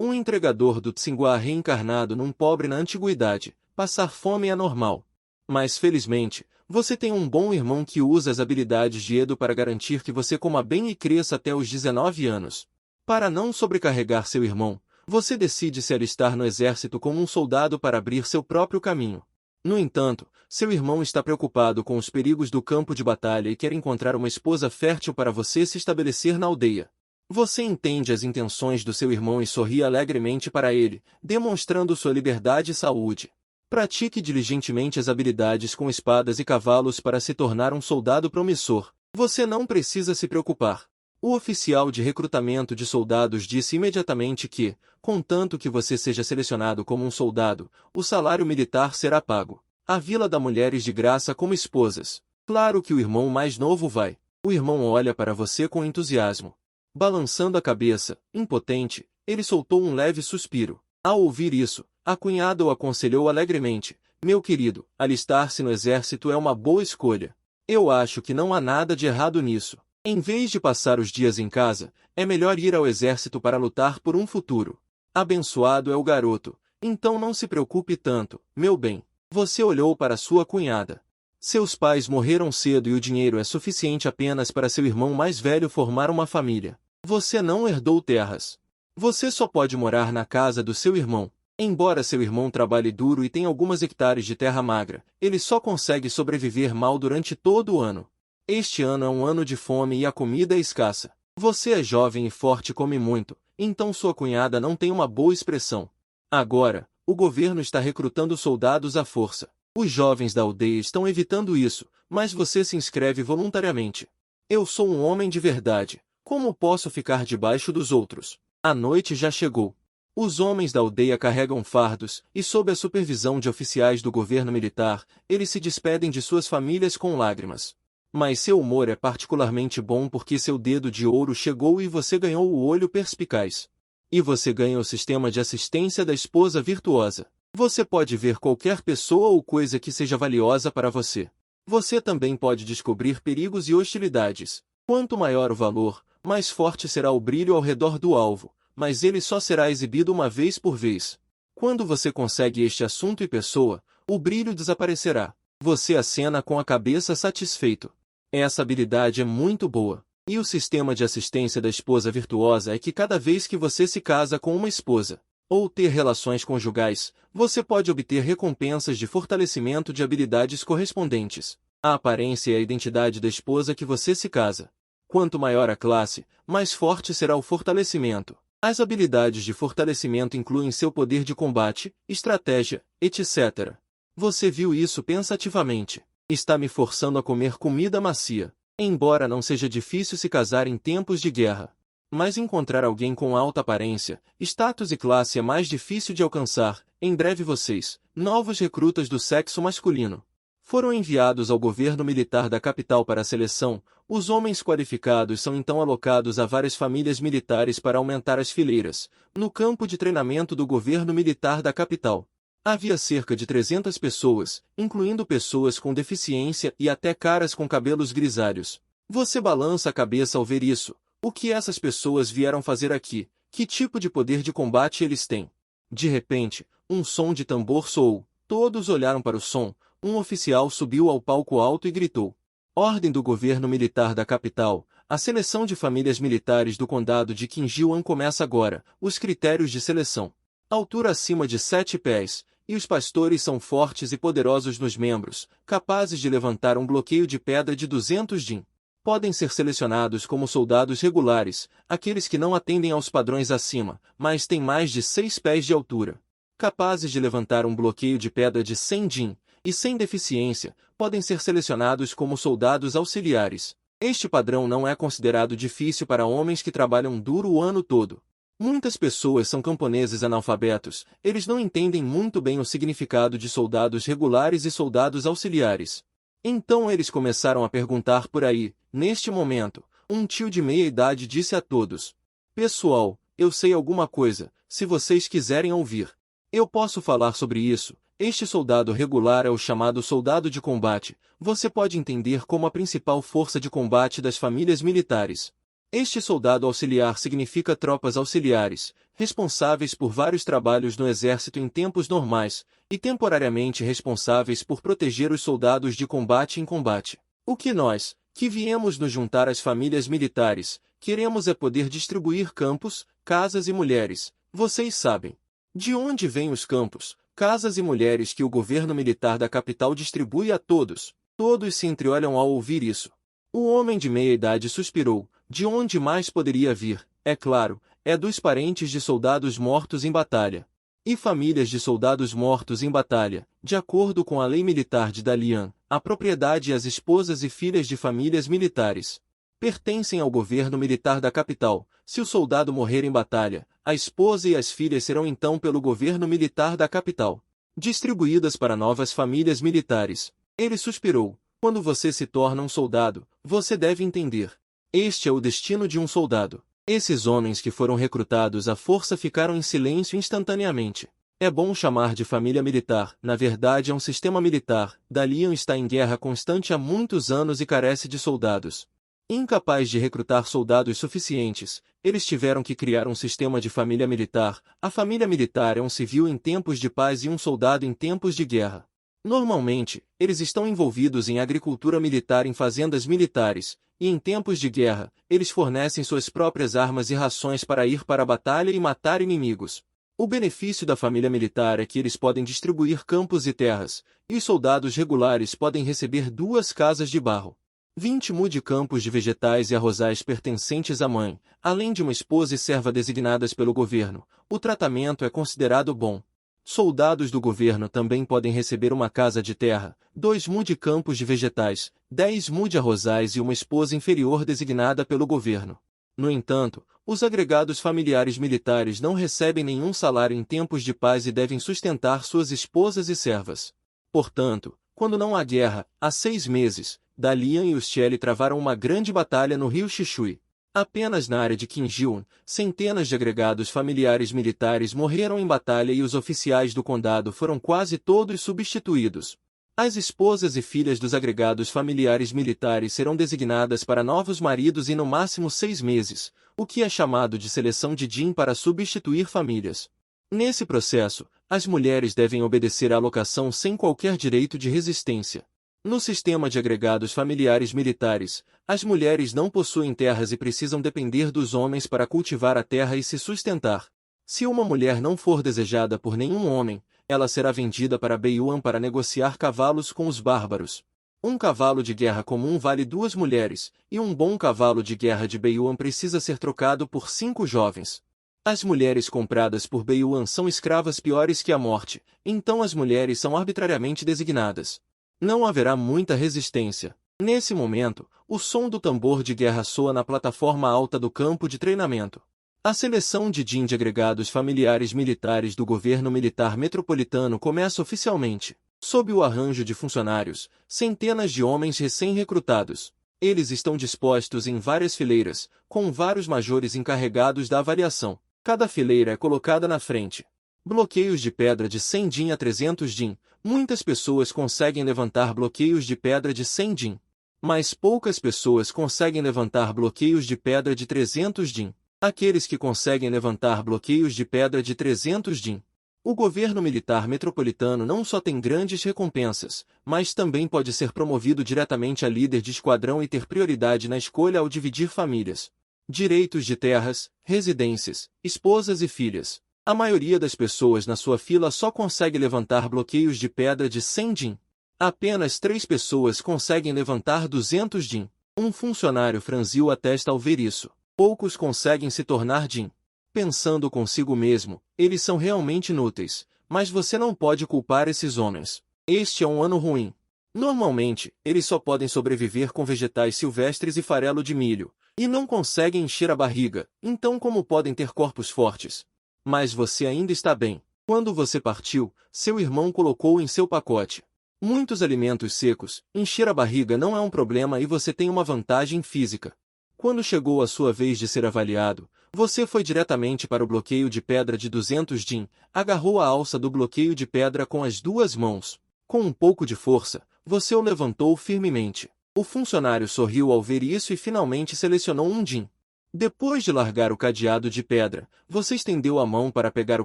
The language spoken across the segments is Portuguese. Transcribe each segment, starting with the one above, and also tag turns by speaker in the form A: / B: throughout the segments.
A: Um entregador do Tsinghua reencarnado num pobre na antiguidade. Passar fome é normal. Mas felizmente, você tem um bom irmão que usa as habilidades de Edo para garantir que você coma bem e cresça até os 19 anos. Para não sobrecarregar seu irmão, você decide se alistar no exército como um soldado para abrir seu próprio caminho. No entanto, seu irmão está preocupado com os perigos do campo de batalha e quer encontrar uma esposa fértil para você se estabelecer na aldeia. Você entende as intenções do seu irmão e sorri alegremente para ele, demonstrando sua liberdade e saúde. Pratique diligentemente as habilidades com espadas e cavalos para se tornar um soldado promissor. Você não precisa se preocupar. O oficial de recrutamento de soldados disse imediatamente que, contanto que você seja selecionado como um soldado, o salário militar será pago. A Vila dá mulheres de graça como esposas. Claro que o irmão mais novo vai. O irmão olha para você com entusiasmo. Balançando a cabeça, impotente, ele soltou um leve suspiro. Ao ouvir isso, a cunhada o aconselhou alegremente. Meu querido, alistar-se no exército é uma boa escolha. Eu acho que não há nada de errado nisso. Em vez de passar os dias em casa, é melhor ir ao exército para lutar por um futuro. Abençoado é o garoto, então não se preocupe tanto, meu bem. Você olhou para sua cunhada. Seus pais morreram cedo e o dinheiro é suficiente apenas para seu irmão mais velho formar uma família. Você não herdou terras. Você só pode morar na casa do seu irmão. Embora seu irmão trabalhe duro e tenha algumas hectares de terra magra, ele só consegue sobreviver mal durante todo o ano. Este ano é um ano de fome e a comida é escassa. Você é jovem e forte e come muito, então sua cunhada não tem uma boa expressão. Agora, o governo está recrutando soldados à força. Os jovens da aldeia estão evitando isso, mas você se inscreve voluntariamente. Eu sou um homem de verdade. Como posso ficar debaixo dos outros? A noite já chegou. Os homens da aldeia carregam fardos, e sob a supervisão de oficiais do governo militar, eles se despedem de suas famílias com lágrimas. Mas seu humor é particularmente bom porque seu dedo de ouro chegou e você ganhou o olho perspicaz. E você ganha o sistema de assistência da esposa virtuosa. Você pode ver qualquer pessoa ou coisa que seja valiosa para você. Você também pode descobrir perigos e hostilidades. Quanto maior o valor, mais forte será o brilho ao redor do alvo, mas ele só será exibido uma vez por vez. Quando você consegue este assunto e pessoa, o brilho desaparecerá. Você acena com a cabeça satisfeito. Essa habilidade é muito boa. E o sistema de assistência da esposa virtuosa é que cada vez que você se casa com uma esposa, ou ter relações conjugais, você pode obter recompensas de fortalecimento de habilidades correspondentes. A aparência e a identidade da esposa que você se casa. Quanto maior a classe, mais forte será o fortalecimento. As habilidades de fortalecimento incluem seu poder de combate, estratégia, etc. Você viu isso pensativamente. Está me forçando a comer comida macia. Embora não seja difícil se casar em tempos de guerra. Mas encontrar alguém com alta aparência, status e classe é mais difícil de alcançar. Em breve vocês, novos recrutas do sexo masculino, foram enviados ao governo militar da capital para a seleção. Os homens qualificados são então alocados a várias famílias militares para aumentar as fileiras, no campo de treinamento do governo militar da capital. Havia cerca de 300 pessoas, incluindo pessoas com deficiência e até caras com cabelos grisalhos. Você balança a cabeça ao ver isso. O que essas pessoas vieram fazer aqui? Que tipo de poder de combate eles têm? De repente, um som de tambor soou. Todos olharam para o som. Um oficial subiu ao palco alto e gritou. Ordem do governo militar da capital. A seleção de famílias militares do condado de Qinjiuan começa agora. Os critérios de seleção. Altura acima de 7 pés. E os pastores são fortes e poderosos nos membros, capazes de levantar um bloqueio de pedra de 200 din. Podem ser selecionados como soldados regulares, aqueles que não atendem aos padrões acima, mas têm mais de 6 pés de altura. Capazes de levantar um bloqueio de pedra de 100 din, e sem deficiência, podem ser selecionados como soldados auxiliares. Este padrão não é considerado difícil para homens que trabalham duro o ano todo. Muitas pessoas são camponeses analfabetos, eles não entendem muito bem o significado de soldados regulares e soldados auxiliares. Então eles começaram a perguntar por aí. Neste momento, um tio de meia-idade disse a todos: Pessoal, eu sei alguma coisa, se vocês quiserem ouvir. Eu posso falar sobre isso. Este soldado regular é o chamado soldado de combate. Você pode entender como a principal força de combate das famílias militares. Este soldado auxiliar significa tropas auxiliares, responsáveis por vários trabalhos no exército em tempos normais, e temporariamente responsáveis por proteger os soldados de combate em combate. O que nós, que viemos nos juntar às famílias militares, queremos é poder distribuir campos, casas e mulheres. Vocês sabem de onde vêm os campos, casas e mulheres que o governo militar da capital distribui a todos. Todos se entreolham ao ouvir isso. O homem de meia idade suspirou. De onde mais poderia vir? É claro, é dos parentes de soldados mortos em batalha. E famílias de soldados mortos em batalha, de acordo com a lei militar de Dalian, a propriedade e as esposas e filhas de famílias militares pertencem ao governo militar da capital. Se o soldado morrer em batalha, a esposa e as filhas serão então pelo governo militar da capital distribuídas para novas famílias militares. Ele suspirou. Quando você se torna um soldado, você deve entender. Este é o destino de um soldado. Esses homens que foram recrutados à força ficaram em silêncio instantaneamente. É bom chamar de família militar, na verdade é um sistema militar. Dalian está em guerra constante há muitos anos e carece de soldados. Incapaz de recrutar soldados suficientes, eles tiveram que criar um sistema de família militar. A família militar é um civil em tempos de paz e um soldado em tempos de guerra. Normalmente, eles estão envolvidos em agricultura militar em fazendas militares, e em tempos de guerra, eles fornecem suas próprias armas e rações para ir para a batalha e matar inimigos. O benefício da família militar é que eles podem distribuir campos e terras, e os soldados regulares podem receber 2 casas de barro, 20 mu de campos de vegetais e arrozais pertencentes à mãe, além de uma esposa e serva designadas pelo governo. O tratamento é considerado bom. Soldados do governo também podem receber uma casa de terra, 2 mu de campos de vegetais, 10 mu de arrozais e uma esposa inferior designada pelo governo. No entanto, os agregados familiares militares não recebem nenhum salário em tempos de paz e devem sustentar suas esposas e servas. Portanto, quando não há guerra, há 6 meses, Dalian e os Shelley travaram uma grande batalha no rio Xixui. Apenas na área de Qinjiun, centenas de agregados familiares militares morreram em batalha e os oficiais do condado foram quase todos substituídos. As esposas e filhas dos agregados familiares militares serão designadas para novos maridos em no máximo 6 meses, o que é chamado de seleção de Jin para substituir famílias. Nesse processo, as mulheres devem obedecer à alocação sem qualquer direito de resistência. No sistema de agregados familiares militares, as mulheres não possuem terras e precisam depender dos homens para cultivar a terra e se sustentar. Se uma mulher não for desejada por nenhum homem, ela será vendida para Beiyuan para negociar cavalos com os bárbaros. Um cavalo de guerra comum vale 2 mulheres, e um bom cavalo de guerra de Beiyuan precisa ser trocado por 5 jovens. As mulheres compradas por Beiyuan são escravas piores que a morte, então as mulheres são arbitrariamente designadas. Não haverá muita resistência. Nesse momento, o som do tambor de guerra soa na plataforma alta do campo de treinamento. A seleção de Jin de agregados familiares militares do governo militar metropolitano começa oficialmente. Sob o arranjo de funcionários, centenas de homens recém-recrutados. Eles estão dispostos em várias fileiras, com vários majores encarregados da avaliação. Cada fileira é colocada na frente. Bloqueios de pedra de 100 Jin a 300 Jin. Muitas pessoas conseguem levantar bloqueios de pedra de 100 Jin. Mas poucas pessoas conseguem levantar bloqueios de pedra de 300 Jin. Aqueles que conseguem levantar bloqueios de pedra de 300 Jin. O governo militar metropolitano não só tem grandes recompensas, mas também pode ser promovido diretamente a líder de esquadrão e ter prioridade na escolha ao dividir famílias. Direitos de terras, residências, esposas e filhas. A maioria das pessoas na sua fila só consegue levantar bloqueios de pedra de 100 Jin. Apenas 3 pessoas conseguem levantar 200 Jin. Um funcionário franziu a testa ao ver isso. Poucos conseguem se tornar Jin. Pensando consigo mesmo, eles são realmente inúteis, mas você não pode culpar esses homens. Este é um ano ruim. Normalmente, eles só podem sobreviver com vegetais silvestres e farelo de milho, e não conseguem encher a barriga, então como podem ter corpos fortes? Mas você ainda está bem. Quando você partiu, seu irmão colocou em seu pacote muitos alimentos secos. Encher a barriga não é um problema e você tem uma vantagem física. Quando chegou a sua vez de ser avaliado, você foi diretamente para o bloqueio de pedra de 200 Jin, agarrou a alça do bloqueio de pedra com as 2 mãos. Com um pouco de força, você o levantou firmemente. O funcionário sorriu ao ver isso e finalmente selecionou um Jin. Depois de largar o cadeado de pedra, você estendeu a mão para pegar o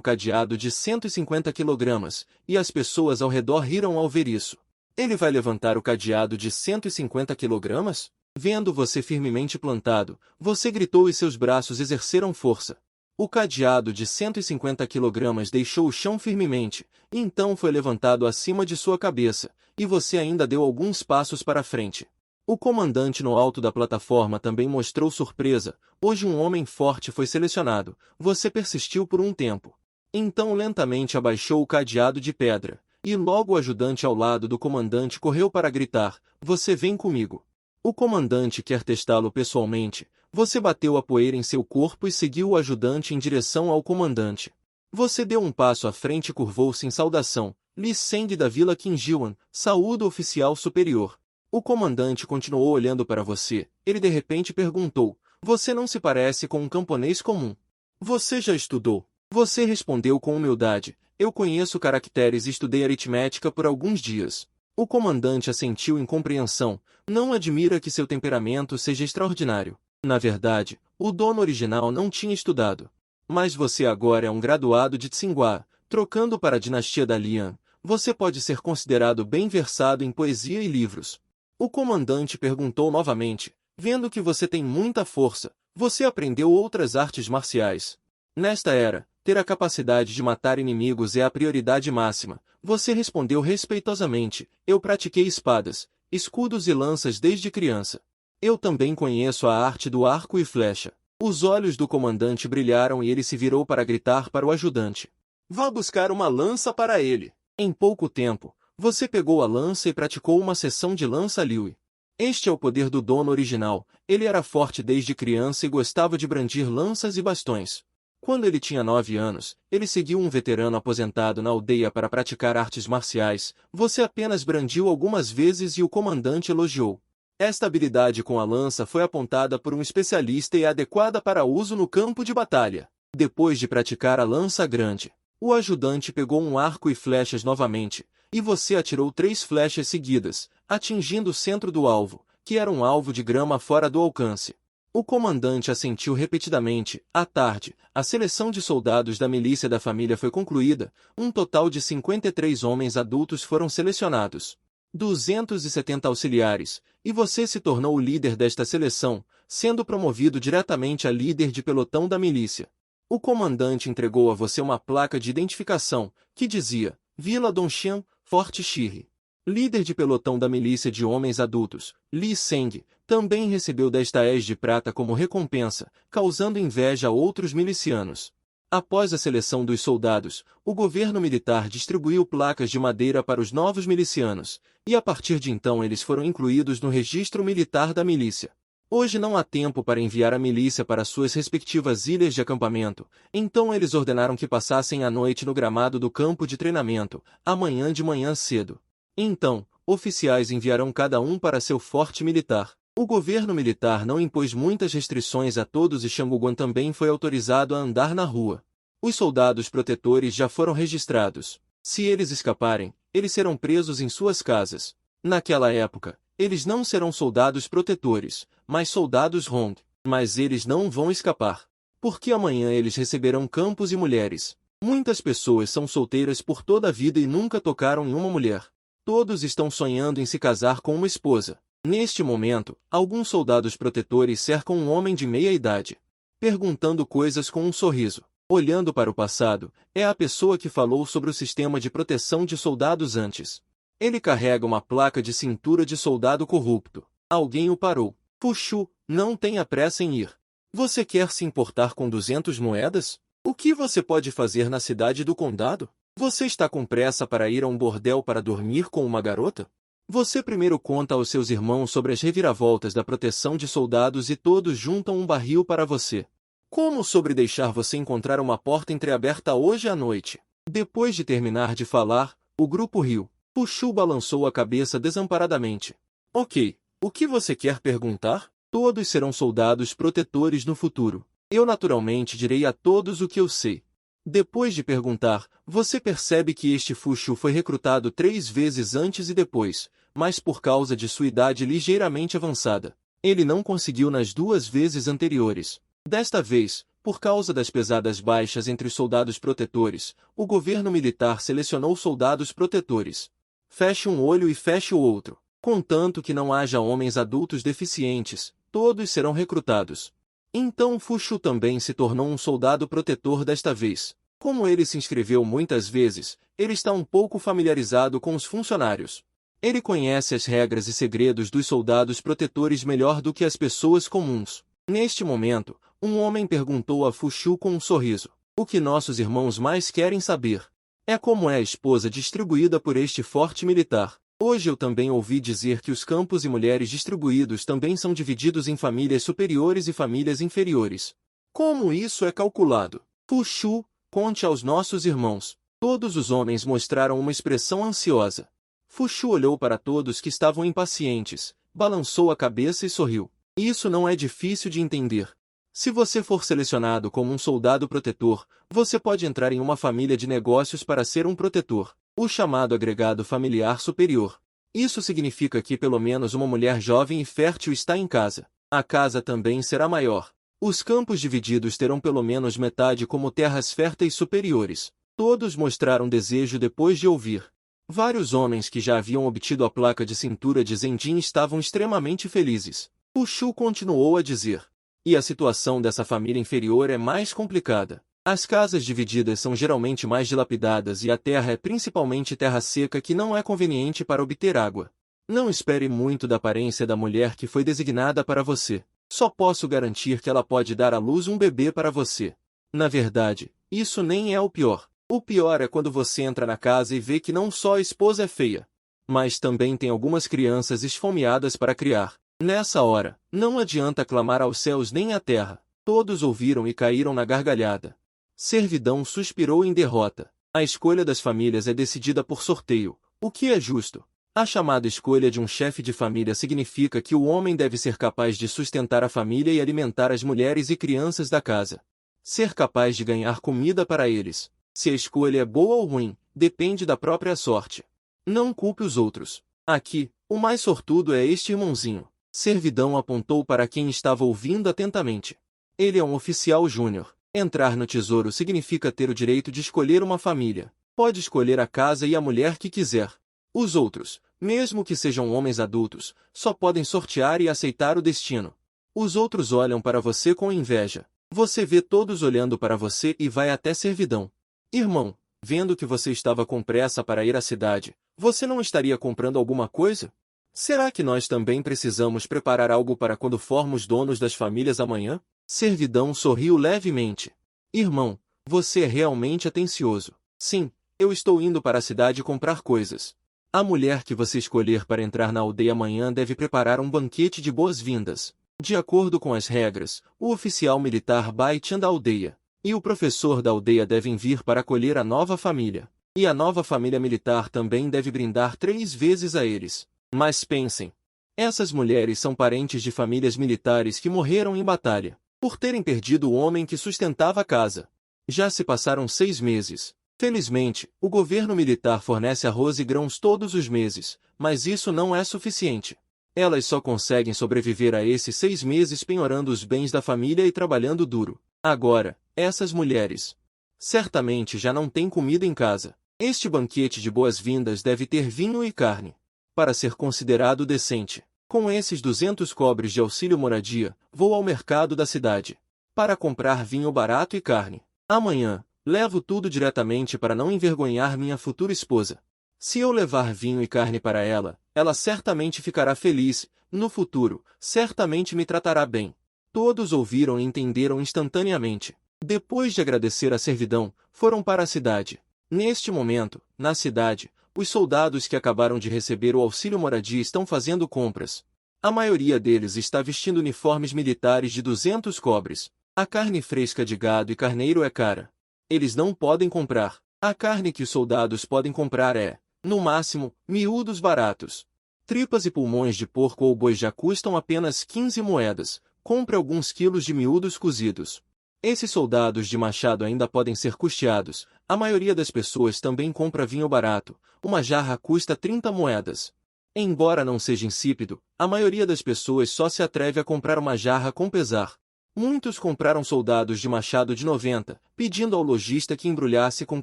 A: cadeado de 150 kg, e as pessoas ao redor riram ao ver isso. Ele vai levantar o cadeado de 150 kg? Vendo você firmemente plantado, você gritou e seus braços exerceram força. O cadeado de 150 kg deixou o chão firmemente, e então foi levantado acima de sua cabeça, e você ainda deu alguns passos para frente. O comandante no alto da plataforma também mostrou surpresa. Hoje um homem forte foi selecionado. Você persistiu por um tempo. Então lentamente abaixou o cadeado de pedra, e logo o ajudante ao lado do comandante correu para gritar: "Você vem comigo." O comandante quer testá-lo pessoalmente. Você bateu a poeira em seu corpo e seguiu o ajudante em direção ao comandante. Você deu um passo à frente e curvou-se em saudação. "Li Seng da Vila Qingjian, saúde oficial superior." O comandante continuou olhando para você. Ele de repente perguntou: "Você não se parece com um camponês comum. Você já estudou?" Você respondeu com humildade: "Eu conheço caracteres e estudei aritmética por alguns dias." O comandante assentiu em compreensão. Não admira que seu temperamento seja extraordinário. Na verdade, o dono original não tinha estudado. Mas você agora é um graduado de Tsinghua, trocando para a dinastia da Lian. Você pode ser considerado bem versado em poesia e livros. O comandante perguntou novamente: "Vendo que você tem muita força, você aprendeu outras artes marciais?" Nesta era, ter a capacidade de matar inimigos é a prioridade máxima. Você respondeu respeitosamente: "Eu pratiquei espadas, escudos e lanças desde criança. Eu também conheço a arte do arco e flecha." Os olhos do comandante brilharam e ele se virou para gritar para o ajudante: "Vá buscar uma lança para ele." Em pouco tempo, você pegou a lança e praticou uma sessão de lança liu. Este é o poder do dono original. Ele era forte desde criança e gostava de brandir lanças e bastões. Quando ele tinha 9 anos, ele seguiu um veterano aposentado na aldeia para praticar artes marciais. Você apenas brandiu algumas vezes e o comandante elogiou. Esta habilidade com a lança foi apontada por um especialista e é adequada para uso no campo de batalha. Depois de praticar a lança grande, o ajudante pegou um arco e flechas novamente, e você atirou 3 flechas seguidas, atingindo o centro do alvo, que era um alvo de grama fora do alcance. O comandante assentiu repetidamente. À tarde, a seleção de soldados da milícia da família foi concluída. Um total de 53 homens adultos foram selecionados. 270 auxiliares, e você se tornou o líder desta seleção, sendo promovido diretamente a líder de pelotão da milícia. O comandante entregou a você uma placa de identificação, que dizia: Vila Dongxian, Forte Shiri. Líder de pelotão da milícia de homens adultos, Li Seng, também recebeu 10 taéis de prata como recompensa, causando inveja a outros milicianos. Após a seleção dos soldados, o governo militar distribuiu placas de madeira para os novos milicianos, e a partir de então eles foram incluídos no registro militar da milícia. Hoje não há tempo para enviar a milícia para suas respectivas ilhas de acampamento, então eles ordenaram que passassem a noite no gramado do campo de treinamento, amanhã de manhã cedo. Então, oficiais enviarão cada um para seu forte militar. O governo militar não impôs muitas restrições a todos e Shanguguan também foi autorizado a andar na rua. Os soldados protetores já foram registrados. Se eles escaparem, eles serão presos em suas casas. Naquela época, eles não serão soldados protetores, mas soldados Hong. Mas eles não vão escapar. Porque amanhã eles receberão campos e mulheres. Muitas pessoas são solteiras por toda a vida e nunca tocaram em uma mulher. Todos estão sonhando em se casar com uma esposa. Neste momento, alguns soldados protetores cercam um homem de meia idade, perguntando coisas com um sorriso. Olhando para o passado, é a pessoa que falou sobre o sistema de proteção de soldados antes. Ele carrega uma placa de cintura de soldado corrupto. Alguém o parou. Fuxu, não tenha pressa em ir. Você quer se importar com 200 moedas? O que você pode fazer na cidade do condado? Você está com pressa para ir a um bordel para dormir com uma garota? Você primeiro conta aos seus irmãos sobre as reviravoltas da proteção de soldados e todos juntam um barril para você. Como sobre deixar você encontrar uma porta entreaberta hoje à noite? Depois de terminar de falar, o grupo riu. Puxu balançou a cabeça desamparadamente. Ok, o que você quer perguntar? Todos serão soldados protetores no futuro. Eu naturalmente direi a todos o que eu sei. Depois de perguntar, você percebe que este Fuxu foi recrutado 3 vezes antes e depois, mas por causa de sua idade ligeiramente avançada, ele não conseguiu nas 2 vezes anteriores. Desta vez, por causa das pesadas baixas entre os soldados protetores, o governo militar selecionou soldados protetores. Feche um olho e feche o outro. Contanto que não haja homens adultos deficientes, todos serão recrutados. Então Fu Shu também se tornou um soldado protetor desta vez. Como ele se inscreveu muitas vezes, ele está um pouco familiarizado com os funcionários. Ele conhece as regras e segredos dos soldados protetores melhor do que as pessoas comuns. Neste momento, um homem perguntou a Fu Shu com um sorriso: "O que nossos irmãos mais querem saber é como é a esposa distribuída por este forte militar. Hoje eu também ouvi dizer que os campos e mulheres distribuídos também são divididos em famílias superiores e famílias inferiores. Como isso é calculado? Fu Shu, conte aos nossos irmãos." Todos os homens mostraram uma expressão ansiosa. Fu Shu olhou para todos que estavam impacientes, balançou a cabeça e sorriu. "Isso não é difícil de entender. Se você for selecionado como um soldado protetor, você pode entrar em uma família de negócios para ser um protetor, o chamado agregado familiar superior. Isso significa que pelo menos uma mulher jovem e fértil está em casa. A casa também será maior. Os campos divididos terão pelo menos metade como terras férteis superiores." Todos mostraram desejo depois de ouvir. Vários homens que já haviam obtido a placa de cintura de Zendin estavam extremamente felizes. Fu Shu continuou a dizer: "E a situação dessa família inferior é mais complicada. As casas divididas são geralmente mais dilapidadas e a terra é principalmente terra seca que não é conveniente para obter água. Não espere muito da aparência da mulher que foi designada para você. Só posso garantir que ela pode dar à luz um bebê para você. Na verdade, isso nem é o pior. O pior é quando você entra na casa e vê que não só a esposa é feia, mas também tem algumas crianças esfomeadas para criar. Nessa hora, não adianta clamar aos céus nem à terra." Todos ouviram e caíram na gargalhada. Servidão suspirou em derrota. A escolha das famílias é decidida por sorteio, o que é justo. A chamada escolha de um chefe de família significa que o homem deve ser capaz de sustentar a família e alimentar as mulheres e crianças da casa. Ser capaz de ganhar comida para eles. Se a escolha é boa ou ruim, depende da própria sorte. Não culpe os outros. Aqui, o mais sortudo é este irmãozinho. Servidão apontou para quem estava ouvindo atentamente. Ele é um oficial júnior. Entrar no tesouro significa ter o direito de escolher uma família. Pode escolher a casa e a mulher que quiser. Os outros, mesmo que sejam homens adultos, só podem sortear e aceitar o destino. Os outros olham para você com inveja. Você vê todos olhando para você e vai até servidão. Irmão, vendo que você estava com pressa para ir à cidade, você não estaria comprando alguma coisa? Será que nós também precisamos preparar algo para quando formos donos das famílias amanhã? Servidão sorriu levemente. Irmão, você é realmente atencioso. Sim, eu estou indo para a cidade comprar coisas. A mulher que você escolher para entrar na aldeia amanhã deve preparar um banquete de boas-vindas. De acordo com as regras, o oficial militar Bai-chan da aldeia e o professor da aldeia devem vir para acolher a nova família. E a nova família militar também deve brindar 3 vezes a eles. Mas pensem, essas mulheres são parentes de famílias militares que morreram em batalha, por terem perdido o homem que sustentava a casa. Já se passaram 6 meses. Felizmente, o governo militar fornece arroz e grãos todos os meses, mas isso não é suficiente. Elas só conseguem sobreviver a esses 6 meses penhorando os bens da família e trabalhando duro. Agora, essas mulheres certamente já não têm comida em casa. Este banquete de boas-vindas deve ter vinho e carne, para ser considerado decente. Com esses 200 cobres de auxílio moradia, vou ao mercado da cidade para comprar vinho barato e carne. Amanhã, levo tudo diretamente para não envergonhar minha futura esposa. Se eu levar vinho e carne para ela, ela certamente ficará feliz. No futuro, certamente me tratará bem. Todos ouviram e entenderam instantaneamente. Depois de agradecer a servidão, foram para a cidade. Neste momento, na cidade, os soldados que acabaram de receber o auxílio moradia estão fazendo compras. A maioria deles está vestindo uniformes militares de 200 cobres. A carne fresca de gado e carneiro é cara. Eles não podem comprar. A carne que os soldados podem comprar é, no máximo, miúdos baratos. Tripas e pulmões de porco ou boi já custam apenas 15 moedas. Compre alguns quilos de miúdos cozidos. Esses soldados de machado ainda podem ser custeados. A maioria das pessoas também compra vinho barato. Uma jarra custa 30 moedas. Embora não seja insípido, a maioria das pessoas só se atreve a comprar uma jarra com pesar. Muitos compraram soldados de machado de 90, pedindo ao lojista que embrulhasse com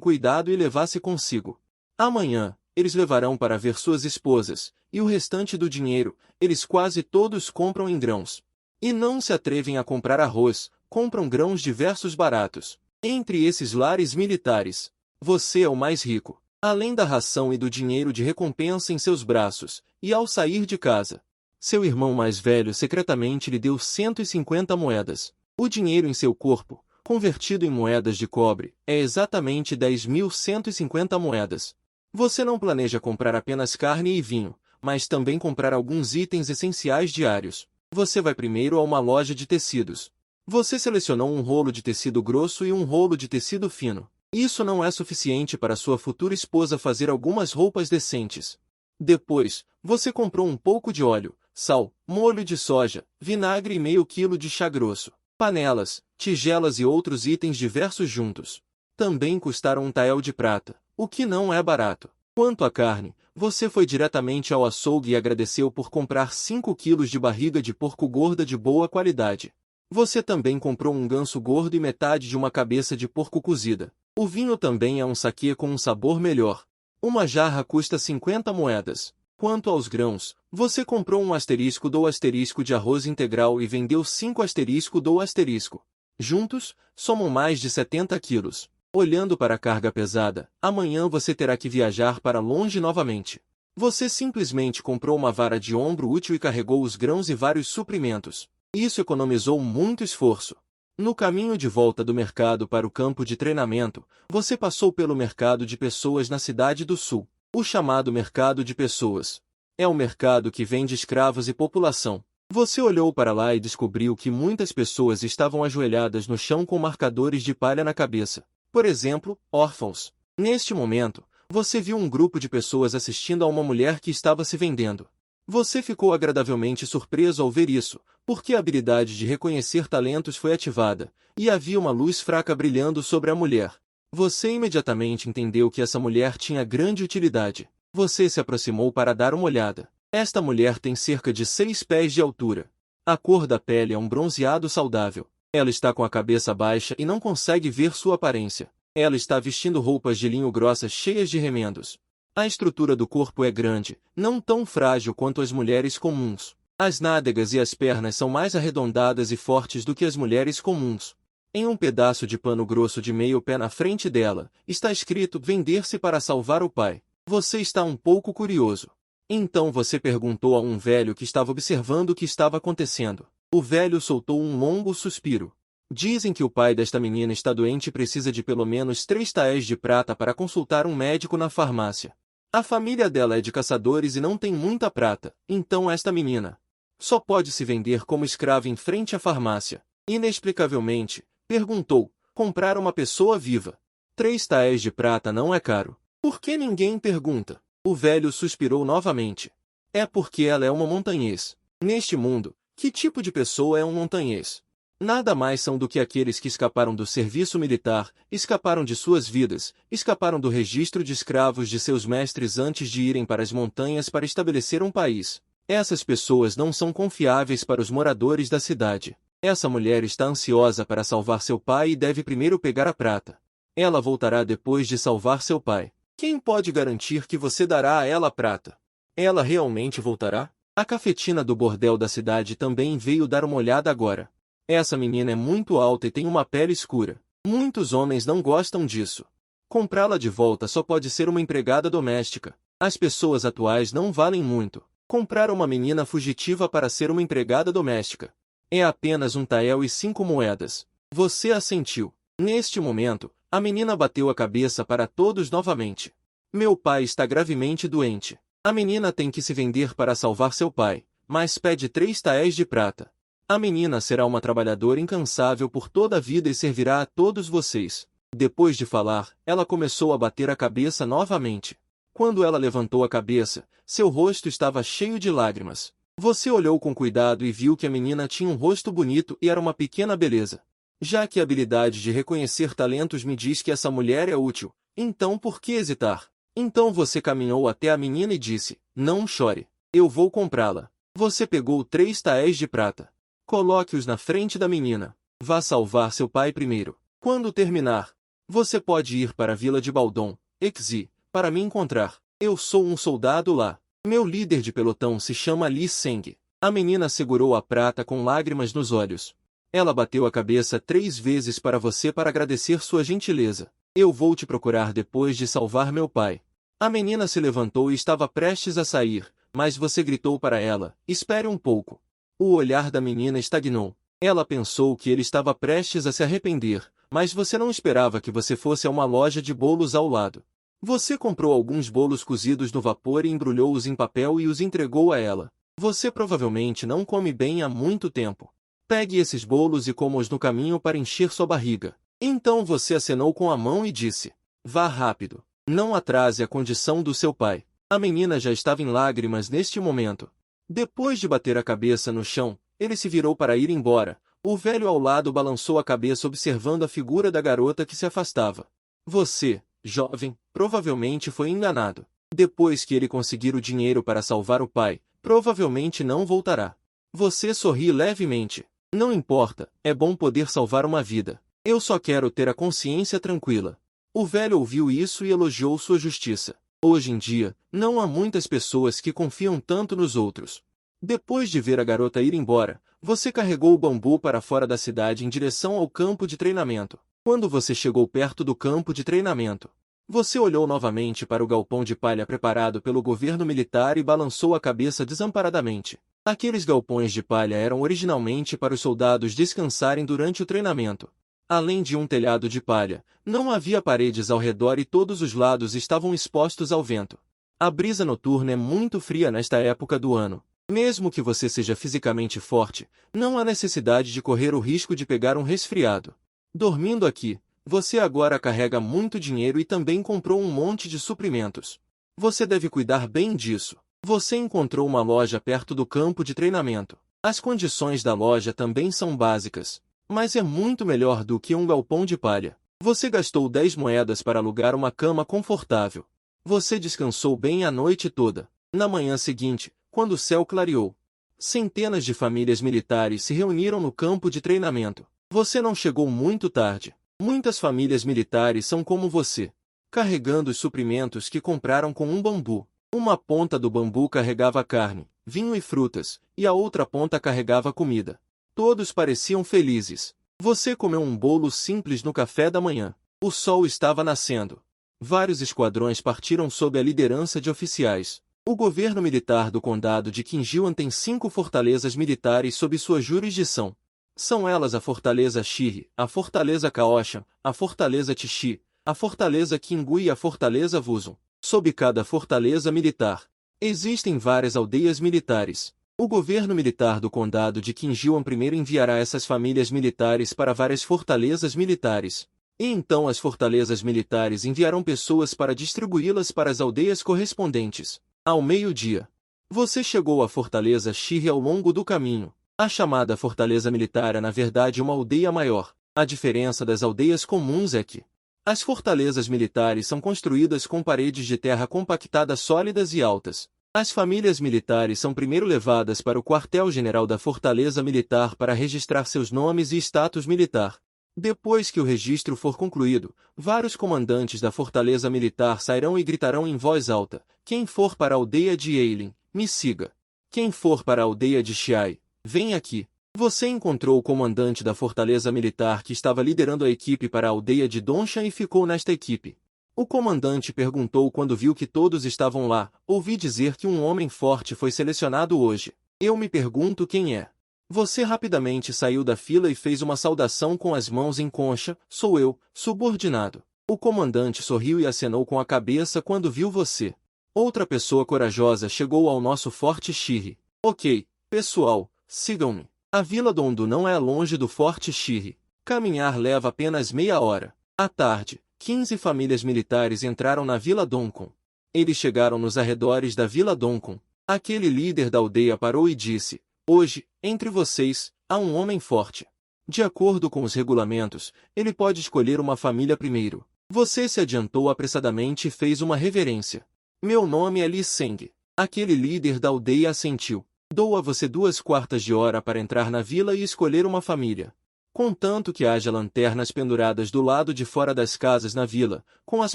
A: cuidado e levasse consigo. Amanhã, eles levarão para ver suas esposas, e o restante do dinheiro, eles quase todos compram em grãos. E não se atrevem a comprar arroz, compram grãos diversos baratos. Entre esses lares militares, você é o mais rico. Além da ração e do dinheiro de recompensa em seus braços, e ao sair de casa, seu irmão mais velho secretamente lhe deu 150 moedas. O dinheiro em seu corpo, convertido em moedas de cobre, é exatamente 10.150 moedas. Você não planeja comprar apenas carne e vinho, mas também comprar alguns itens essenciais diários. Você vai primeiro a uma loja de tecidos. Você selecionou um rolo de tecido grosso e um rolo de tecido fino. Isso não é suficiente para sua futura esposa fazer algumas roupas decentes. Depois, você comprou um pouco de óleo, sal, molho de soja, vinagre e meio quilo de chá grosso, panelas, tigelas e outros itens diversos juntos. Também custaram um tael de prata, o que não é barato. Quanto à carne, você foi diretamente ao açougue e agradeceu por comprar 5 quilos de barriga de porco gorda de boa qualidade. Você também comprou um ganso gordo e metade de uma cabeça de porco cozida. O vinho também é um saquê com um sabor melhor. Uma jarra custa 50 moedas. Quanto aos grãos, você comprou um asterisco do asterisco de arroz integral e vendeu 5 asterisco do asterisco. Juntos, somam mais de 70 quilos. Olhando para a carga pesada, amanhã você terá que viajar para longe novamente. Você simplesmente comprou uma vara de ombro útil e carregou os grãos e vários suprimentos. Isso economizou muito esforço. No caminho de volta do mercado para o campo de treinamento, você passou pelo mercado de pessoas na cidade do sul, o chamado mercado de pessoas. É um mercado que vende escravos e população. Você olhou para lá e descobriu que muitas pessoas estavam ajoelhadas no chão com marcadores de palha na cabeça. Por exemplo, órfãos. Neste momento, você viu um grupo de pessoas assistindo a uma mulher que estava se vendendo. Você ficou agradavelmente surpreso ao ver isso, porque a habilidade de reconhecer talentos foi ativada, e havia uma luz fraca brilhando sobre a mulher. Você imediatamente entendeu que essa mulher tinha grande utilidade. Você se aproximou para dar uma olhada. Esta mulher tem cerca de 6 pés de altura. A cor da pele é um bronzeado saudável. Ela está com a cabeça baixa e não consegue ver sua aparência. Ela está vestindo roupas de linho grossas cheias de remendos. A estrutura do corpo é grande, não tão frágil quanto as mulheres comuns. As nádegas e as pernas são mais arredondadas e fortes do que as mulheres comuns. Em um pedaço de pano grosso de meio pé na frente dela, está escrito "Vender-se para salvar o pai". Você está um pouco curioso. Então você perguntou a um velho que estava observando o que estava acontecendo. O velho soltou um longo suspiro. Dizem que o pai desta menina está doente e precisa de pelo menos 3 taéis de prata para consultar um médico na farmácia. A família dela é de caçadores e não tem muita prata, então esta menina só pode se vender como escrava em frente à farmácia. Inexplicavelmente, perguntou, comprar uma pessoa viva. 3 taéis de prata não é caro. Por que ninguém pergunta? O velho suspirou novamente. É porque ela é uma montanhês. Neste mundo, que tipo de pessoa é um montanhês? Nada mais são do que aqueles que escaparam do serviço militar, escaparam de suas vidas, escaparam do registro de escravos de seus mestres antes de irem para as montanhas para estabelecer um país. Essas pessoas não são confiáveis para os moradores da cidade. Essa mulher está ansiosa para salvar seu pai e deve primeiro pegar a prata. Ela voltará depois de salvar seu pai. Quem pode garantir que você dará a ela a prata? Ela realmente voltará? A cafetina do bordel da cidade também veio dar uma olhada agora. Essa menina é muito alta e tem uma pele escura. Muitos homens não gostam disso. Comprá-la de volta só pode ser uma empregada doméstica. As pessoas atuais não valem muito. Comprar uma menina fugitiva para ser uma empregada doméstica é apenas um tael e 5 moedas. Você assentiu. Neste momento, a menina bateu a cabeça para todos novamente. Meu pai está gravemente doente. A menina tem que se vender para salvar seu pai, mas pede 3 taéis de prata. A menina será uma trabalhadora incansável por toda a vida e servirá a todos vocês. Depois de falar, ela começou a bater a cabeça novamente. Quando ela levantou a cabeça, seu rosto estava cheio de lágrimas. Você olhou com cuidado e viu que a menina tinha um rosto bonito e era uma pequena beleza. Já que a habilidade de reconhecer talentos me diz que essa mulher é útil, então por que hesitar? Então você caminhou até a menina e disse, não chore, eu vou comprá-la. Você pegou 3 taéis de prata. Coloque-os na frente da menina. Vá salvar seu pai primeiro. Quando terminar, você pode ir para a vila de Baldon, Exi, para me encontrar. Eu sou um soldado lá. Meu líder de pelotão se chama Li Seng. A menina segurou a prata com lágrimas nos olhos. Ela bateu a cabeça 3 vezes para você para agradecer sua gentileza. Eu vou te procurar depois de salvar meu pai. A menina se levantou e estava prestes a sair, mas você gritou para ela, espere um pouco. O olhar da menina estagnou. Ela pensou que ele estava prestes a se arrepender, mas você não esperava que você fosse a uma loja de bolos ao lado. Você comprou alguns bolos cozidos no vapor e embrulhou-os em papel e os entregou a ela. Você provavelmente não come bem há muito tempo. Pegue esses bolos e coma-os no caminho para encher sua barriga. Então você acenou com a mão e disse, vá rápido. Não atrase a condição do seu pai. A menina já estava em lágrimas neste momento. Depois de bater a cabeça no chão, ele se virou para ir embora. O velho ao lado balançou a cabeça observando a figura da garota que se afastava. Você, jovem, provavelmente foi enganado. Depois que ele conseguir o dinheiro para salvar o pai, provavelmente não voltará. Você sorri levemente. Não importa, é bom poder salvar uma vida. Eu só quero ter a consciência tranquila. O velho ouviu isso e elogiou sua justiça. Hoje em dia, não há muitas pessoas que confiam tanto nos outros. Depois de ver a garota ir embora, você carregou o bambu para fora da cidade em direção ao campo de treinamento. Quando você chegou perto do campo de treinamento, você olhou novamente para o galpão de palha preparado pelo governo militar e balançou a cabeça desamparadamente. Aqueles galpões de palha eram originalmente para os soldados descansarem durante o treinamento. Além de um telhado de palha, não havia paredes ao redor e todos os lados estavam expostos ao vento. A brisa noturna é muito fria nesta época do ano. Mesmo que você seja fisicamente forte, não há necessidade de correr o risco de pegar um resfriado. Dormindo aqui, você agora carrega muito dinheiro e também comprou um monte de suprimentos. Você deve cuidar bem disso. Você encontrou uma loja perto do campo de treinamento. As condições da loja também são básicas, mas é muito melhor do que um galpão de palha. Você gastou 10 moedas para alugar uma cama confortável. Você descansou bem a noite toda. Na manhã seguinte, quando o céu clareou, centenas de famílias militares se reuniram no campo de treinamento. Você não chegou muito tarde. Muitas famílias militares são como você, carregando os suprimentos que compraram com um bambu. Uma ponta do bambu carregava carne, vinho e frutas, e a outra ponta carregava comida. Todos pareciam felizes. Você comeu um bolo simples no café da manhã. O sol estava nascendo. Vários esquadrões partiram sob a liderança de oficiais. O governo militar do condado de Qinjiuan tem 5 fortalezas militares sob sua jurisdição. São elas a Fortaleza Shiri, a Fortaleza Kaoshan, a Fortaleza Tixi, a Fortaleza Qingui e a Fortaleza Wuzhong. Sob cada fortaleza militar, existem várias aldeias militares. O governo militar do condado de Qinjiuan primeiro enviará essas famílias militares para várias fortalezas militares. E então as fortalezas militares enviarão pessoas para distribuí-las para as aldeias correspondentes. Ao meio-dia, você chegou à Fortaleza Shiri ao longo do caminho. A chamada Fortaleza Militar é na verdade uma aldeia maior. A diferença das aldeias comuns é que as fortalezas militares são construídas com paredes de terra compactada sólidas e altas. As famílias militares são primeiro levadas para o quartel-general da Fortaleza Militar para registrar seus nomes e status militar. Depois que o registro for concluído, vários comandantes da Fortaleza Militar sairão e gritarão em voz alta: quem for para a aldeia de Eilin, me siga. Quem for para a aldeia de Xiai, vem aqui. Você encontrou o comandante da Fortaleza Militar que estava liderando a equipe para a aldeia de Donshan e ficou nesta equipe. O comandante perguntou quando viu que todos estavam lá: ouvi dizer que um homem forte foi selecionado hoje. Eu me pergunto quem é. Você rapidamente saiu da fila e fez uma saudação com as mãos em concha: sou eu, subordinado. O comandante sorriu e acenou com a cabeça quando viu você. Outra pessoa corajosa chegou ao nosso forte Shiri. Ok, pessoal, sigam-me. A vila Dondu não é longe do forte Shiri. Caminhar leva apenas meia hora. À tarde, 15 famílias militares entraram na vila Donkon. Eles chegaram nos arredores da vila Donkon. Aquele líder da aldeia parou e disse: hoje, entre vocês, há um homem forte. De acordo com os regulamentos, ele pode escolher uma família primeiro. Você se adiantou apressadamente e fez uma reverência. Meu nome é Li Seng. Aquele líder da aldeia assentiu. Dou a você 2/4 de hora para entrar na vila e escolher uma família. Contanto que haja lanternas penduradas do lado de fora das casas na vila, com as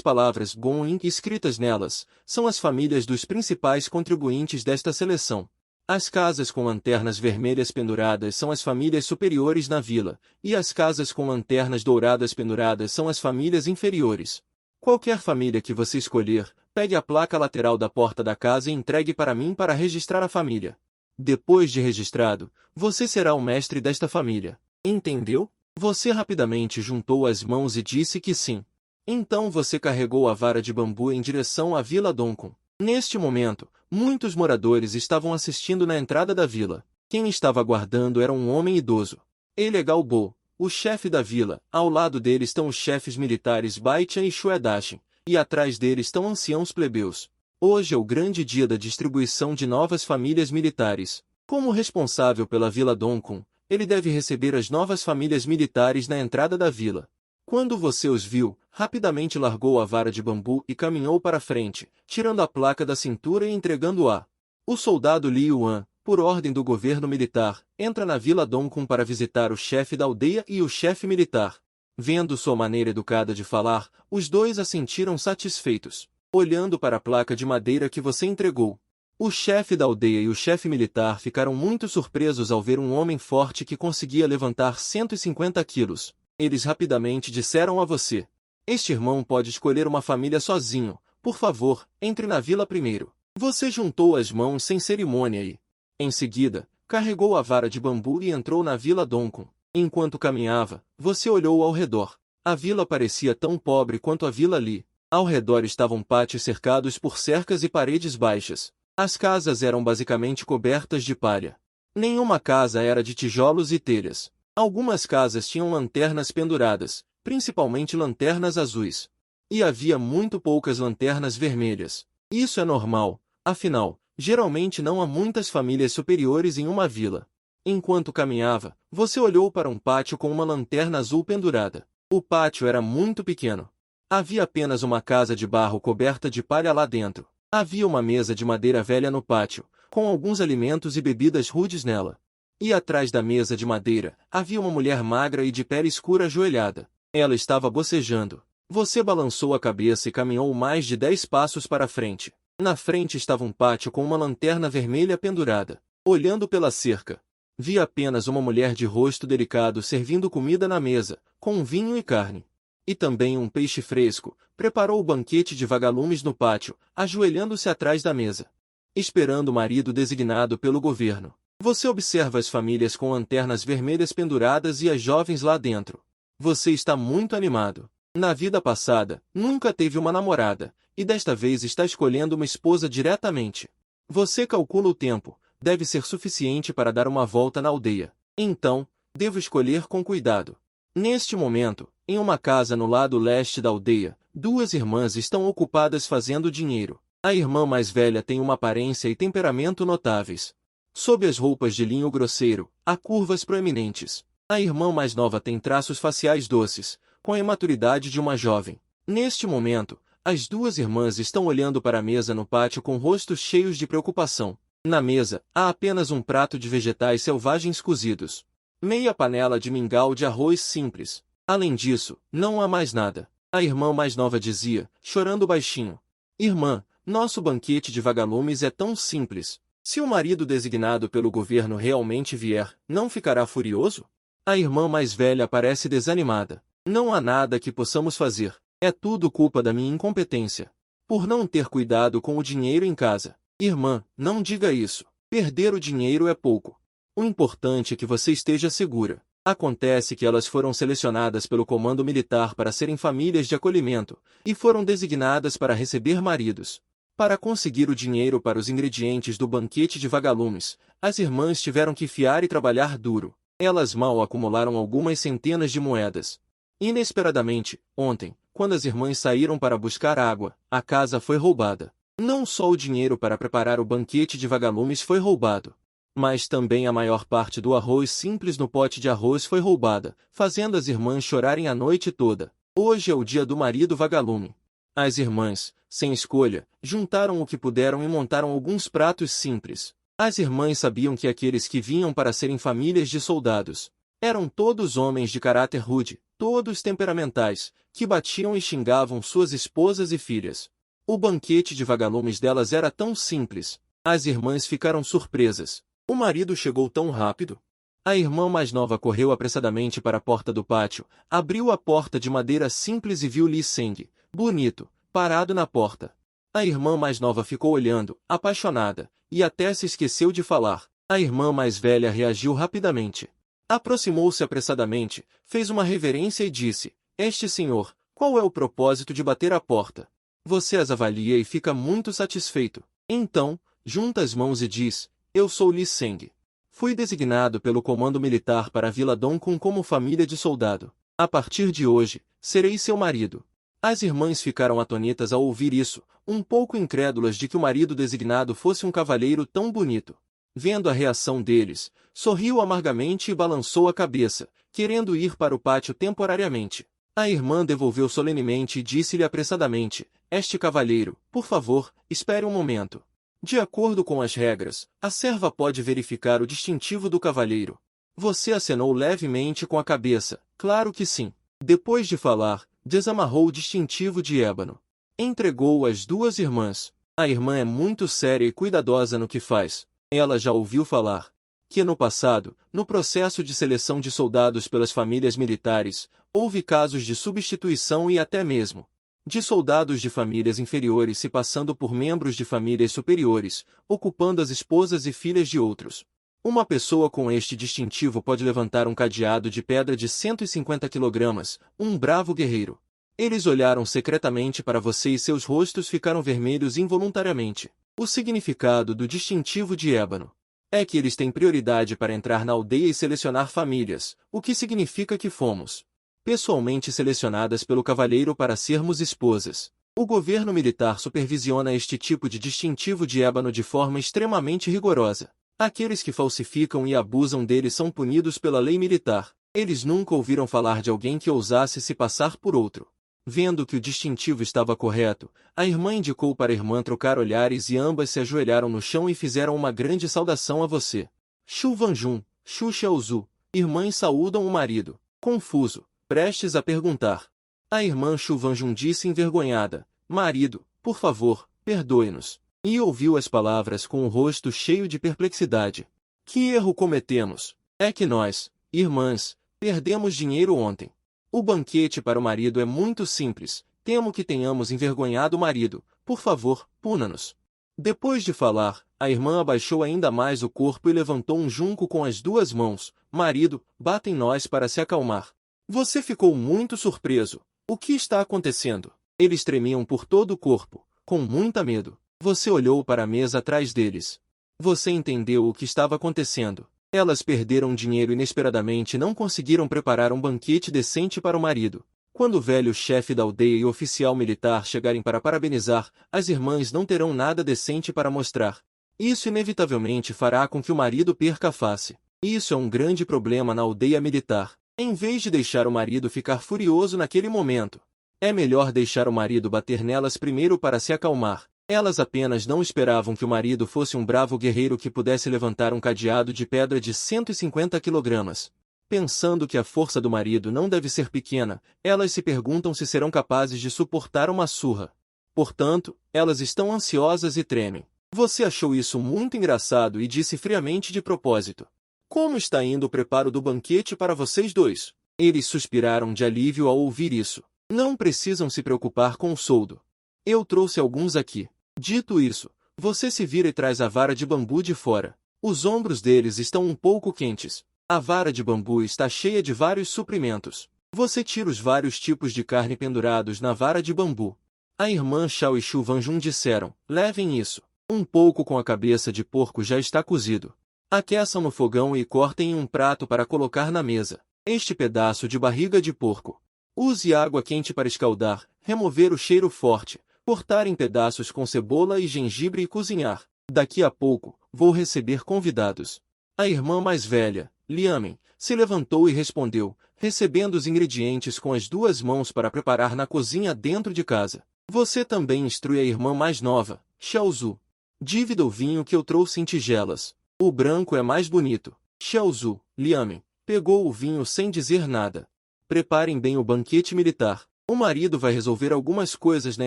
A: palavras Going escritas nelas, são as famílias dos principais contribuintes desta seleção. As casas com lanternas vermelhas penduradas são as famílias superiores na vila, e as casas com lanternas douradas penduradas são as famílias inferiores. Qualquer família que você escolher, pegue a placa lateral da porta da casa e entregue para mim para registrar a família. Depois de registrado, você será o mestre desta família. Entendeu? Você rapidamente juntou as mãos e disse que sim. Então você carregou a vara de bambu em direção à Vila Doncon. Neste momento, muitos moradores estavam assistindo na entrada da vila. Quem estava aguardando era um homem idoso. Ele é Galbo, o chefe da vila. Ao lado dele estão os chefes militares Baitian e Shuedashin, e atrás dele estão anciãos plebeus. Hoje é o grande dia da distribuição de novas famílias militares. Como responsável pela Vila Doncon, ele deve receber as novas famílias militares na entrada da vila. Quando você os viu, rapidamente largou a vara de bambu e caminhou para frente, tirando a placa da cintura e entregando-a. O soldado Li Yuan, por ordem do governo militar, entra na Vila Doncon para visitar o chefe da aldeia e o chefe militar. Vendo sua maneira educada de falar, os dois assentiram satisfeitos, olhando para a placa de madeira que você entregou. O chefe da aldeia e o chefe militar ficaram muito surpresos ao ver um homem forte que conseguia levantar 150 quilos. Eles rapidamente disseram a você: este irmão pode escolher uma família sozinho. Por favor, entre na vila primeiro. Você juntou as mãos sem cerimônia e, em seguida, carregou a vara de bambu e entrou na Vila Doncon. Enquanto caminhava, você olhou ao redor. A vila parecia tão pobre quanto a Vila Li. Ao redor estavam pátios cercados por cercas e paredes baixas. As casas eram basicamente cobertas de palha. Nenhuma casa era de tijolos e telhas. Algumas casas tinham lanternas penduradas, principalmente lanternas azuis. E havia muito poucas lanternas vermelhas. Isso é normal, afinal, geralmente não há muitas famílias superiores em uma vila. Enquanto caminhava, você olhou para um pátio com uma lanterna azul pendurada. O pátio era muito pequeno. Havia apenas uma casa de barro coberta de palha lá dentro. Havia uma mesa de madeira velha no pátio, com alguns alimentos e bebidas rudes nela. E atrás da mesa de madeira, havia uma mulher magra e de pele escura ajoelhada. Ela estava bocejando. Você balançou a cabeça e caminhou mais de 10 passos para frente. Na frente estava um pátio com uma lanterna vermelha pendurada. Olhando pela cerca, vi apenas uma mulher de rosto delicado servindo comida na mesa, com vinho e carne. E também um peixe fresco. Preparou o banquete de vagalumes no pátio, ajoelhando-se atrás da mesa, esperando o marido designado pelo governo. Você observa as famílias com lanternas vermelhas penduradas e as jovens lá dentro. Você está muito animado. Na vida passada, nunca teve uma namorada, e desta vez está escolhendo uma esposa diretamente. Você calcula o tempo, deve ser suficiente para dar uma volta na aldeia. Então, devo escolher com cuidado. Neste momento, em uma casa no lado leste da aldeia, duas irmãs estão ocupadas fazendo dinheiro. A irmã mais velha tem uma aparência e temperamento notáveis. Sob as roupas de linho grosseiro, há curvas proeminentes. A irmã mais nova tem traços faciais doces, com a imaturidade de uma jovem. Neste momento, as duas irmãs estão olhando para a mesa no pátio com rostos cheios de preocupação. Na mesa, há apenas um prato de vegetais selvagens cozidos. Meia panela de mingau de arroz simples. Além disso, não há mais nada. A irmã mais nova dizia, chorando baixinho: irmã, nosso banquete de vagalumes é tão simples. Se o marido designado pelo governo realmente vier, não ficará furioso? A irmã mais velha parece desanimada. Não há nada que possamos fazer. É tudo culpa da minha incompetência. Por não ter cuidado com o dinheiro em casa. Irmã, não diga isso. Perder o dinheiro é pouco. O importante é que você esteja segura. Acontece que elas foram selecionadas pelo comando militar para serem famílias de acolhimento, e foram designadas para receber maridos. Para conseguir o dinheiro para os ingredientes do banquete de vagalumes, as irmãs tiveram que fiar e trabalhar duro. Elas mal acumularam algumas centenas de moedas. Inesperadamente, ontem, quando as irmãs saíram para buscar água, a casa foi roubada. Não só o dinheiro para preparar o banquete de vagalumes foi roubado, mas também a maior parte do arroz simples no pote de arroz foi roubada, fazendo as irmãs chorarem a noite toda. Hoje é o dia do marido vagalume. As irmãs, sem escolha, juntaram o que puderam e montaram alguns pratos simples. As irmãs sabiam que aqueles que vinham para serem famílias de soldados. Eram todos homens de caráter rude, todos temperamentais, que batiam e xingavam suas esposas e filhas. O banquete de vagalumes delas era tão simples. As irmãs ficaram surpresas. O marido chegou tão rápido. A irmã mais nova correu apressadamente para a porta do pátio, abriu a porta de madeira simples e viu Lee Seng, bonito, parado na porta. A irmã mais nova ficou olhando, apaixonada, e até se esqueceu de falar. A irmã mais velha reagiu rapidamente. Aproximou-se apressadamente, fez uma reverência e disse: "Este senhor, qual é o propósito de bater à porta? Você as avalia e fica muito satisfeito. Então, junta as mãos e diz: eu sou Lee Seng. Fui designado pelo comando militar para a Vila Dongkun como família de soldado. A partir de hoje, serei seu marido." As irmãs ficaram atônitas ao ouvir isso, um pouco incrédulas de que o marido designado fosse um cavalheiro tão bonito. Vendo a reação deles, sorriu amargamente e balançou a cabeça, querendo ir para o pátio temporariamente. A irmã devolveu solenemente e disse-lhe apressadamente: "Este cavalheiro, por favor, espere um momento. De acordo com as regras, a serva pode verificar o distintivo do cavalheiro." Você acenou levemente com a cabeça. "Claro que sim." Depois de falar, desamarrou o distintivo de ébano. Entregou-o às duas irmãs. A irmã é muito séria e cuidadosa no que faz. Ela já ouviu falar que no passado, no processo de seleção de soldados pelas famílias militares, houve casos de substituição e até mesmo de soldados de famílias inferiores se passando por membros de famílias superiores, ocupando as esposas e filhas de outros. Uma pessoa com este distintivo pode levantar um cadeado de pedra de 150 kg, um bravo guerreiro. Eles olharam secretamente para você e seus rostos ficaram vermelhos involuntariamente. O significado do distintivo de ébano é que eles têm prioridade para entrar na aldeia e selecionar famílias, o que significa que fomos pessoalmente selecionadas pelo cavalheiro para sermos esposas. O governo militar supervisiona este tipo de distintivo de ébano de forma extremamente rigorosa. Aqueles que falsificam e abusam dele são punidos pela lei militar. Eles nunca ouviram falar de alguém que ousasse se passar por outro. Vendo que o distintivo estava correto, a irmã indicou para a irmã trocar olhares e ambas se ajoelharam no chão e fizeram uma grande saudação a você. Xu Vanjun, Xu Xiaozu, irmãs saúdam o marido, confuso, prestes a perguntar. A irmã Xu Vanjun disse envergonhada: "Marido, por favor, perdoe-nos." E ouviu as palavras com o rosto cheio de perplexidade. "Que erro cometemos? É que nós, irmãs, perdemos dinheiro ontem. O banquete para o marido é muito simples, temo que tenhamos envergonhado o marido, por favor, puna-nos." Depois de falar, a irmã abaixou ainda mais o corpo e levantou um junco com as duas mãos. "Marido, bata em nós para se acalmar." Você ficou muito surpreso. O que está acontecendo? Eles tremiam por todo o corpo, com muita medo. Você olhou para a mesa atrás deles. Você entendeu o que estava acontecendo. Elas perderam dinheiro inesperadamente e não conseguiram preparar um banquete decente para o marido. Quando o velho chefe da aldeia e o oficial militar chegarem para parabenizar, as irmãs não terão nada decente para mostrar. Isso inevitavelmente fará com que o marido perca a face. Isso é um grande problema na aldeia militar. Em vez de deixar o marido ficar furioso naquele momento, é melhor deixar o marido bater nelas primeiro para se acalmar. Elas apenas não esperavam que o marido fosse um bravo guerreiro que pudesse levantar um cadeado de pedra de 150 kg. Pensando que a força do marido não deve ser pequena, elas se perguntam se serão capazes de suportar uma surra. Portanto, elas estão ansiosas e tremem. Você achou isso muito engraçado e disse friamente de propósito: "Como está indo o preparo do banquete para vocês dois?" Eles suspiraram de alívio ao ouvir isso. "Não precisam se preocupar com o soldo. Eu trouxe alguns aqui." Dito isso, você se vira e traz a vara de bambu de fora. Os ombros deles estão um pouco quentes. A vara de bambu está cheia de vários suprimentos. Você tira os vários tipos de carne pendurados na vara de bambu. A irmã Xiao e Xu Vanjun disseram: "Levem isso. Um pouco com a cabeça de porco já está cozido. Aqueçam no fogão e cortem em um prato para colocar na mesa este pedaço de barriga de porco. Use água quente para escaldar, remover o cheiro forte, cortar em pedaços com cebola e gengibre e cozinhar. Daqui a pouco, vou receber convidados." A irmã mais velha, Liamen, se levantou e respondeu, recebendo os ingredientes com as duas mãos para preparar na cozinha dentro de casa. Você também instrui a irmã mais nova, Xiaozu. "Dívida o vinho que eu trouxe em tigelas. O branco é mais bonito." Xiaozu, Liamen, Pegou o vinho sem dizer nada. Preparem bem o banquete militar. O marido vai resolver algumas coisas na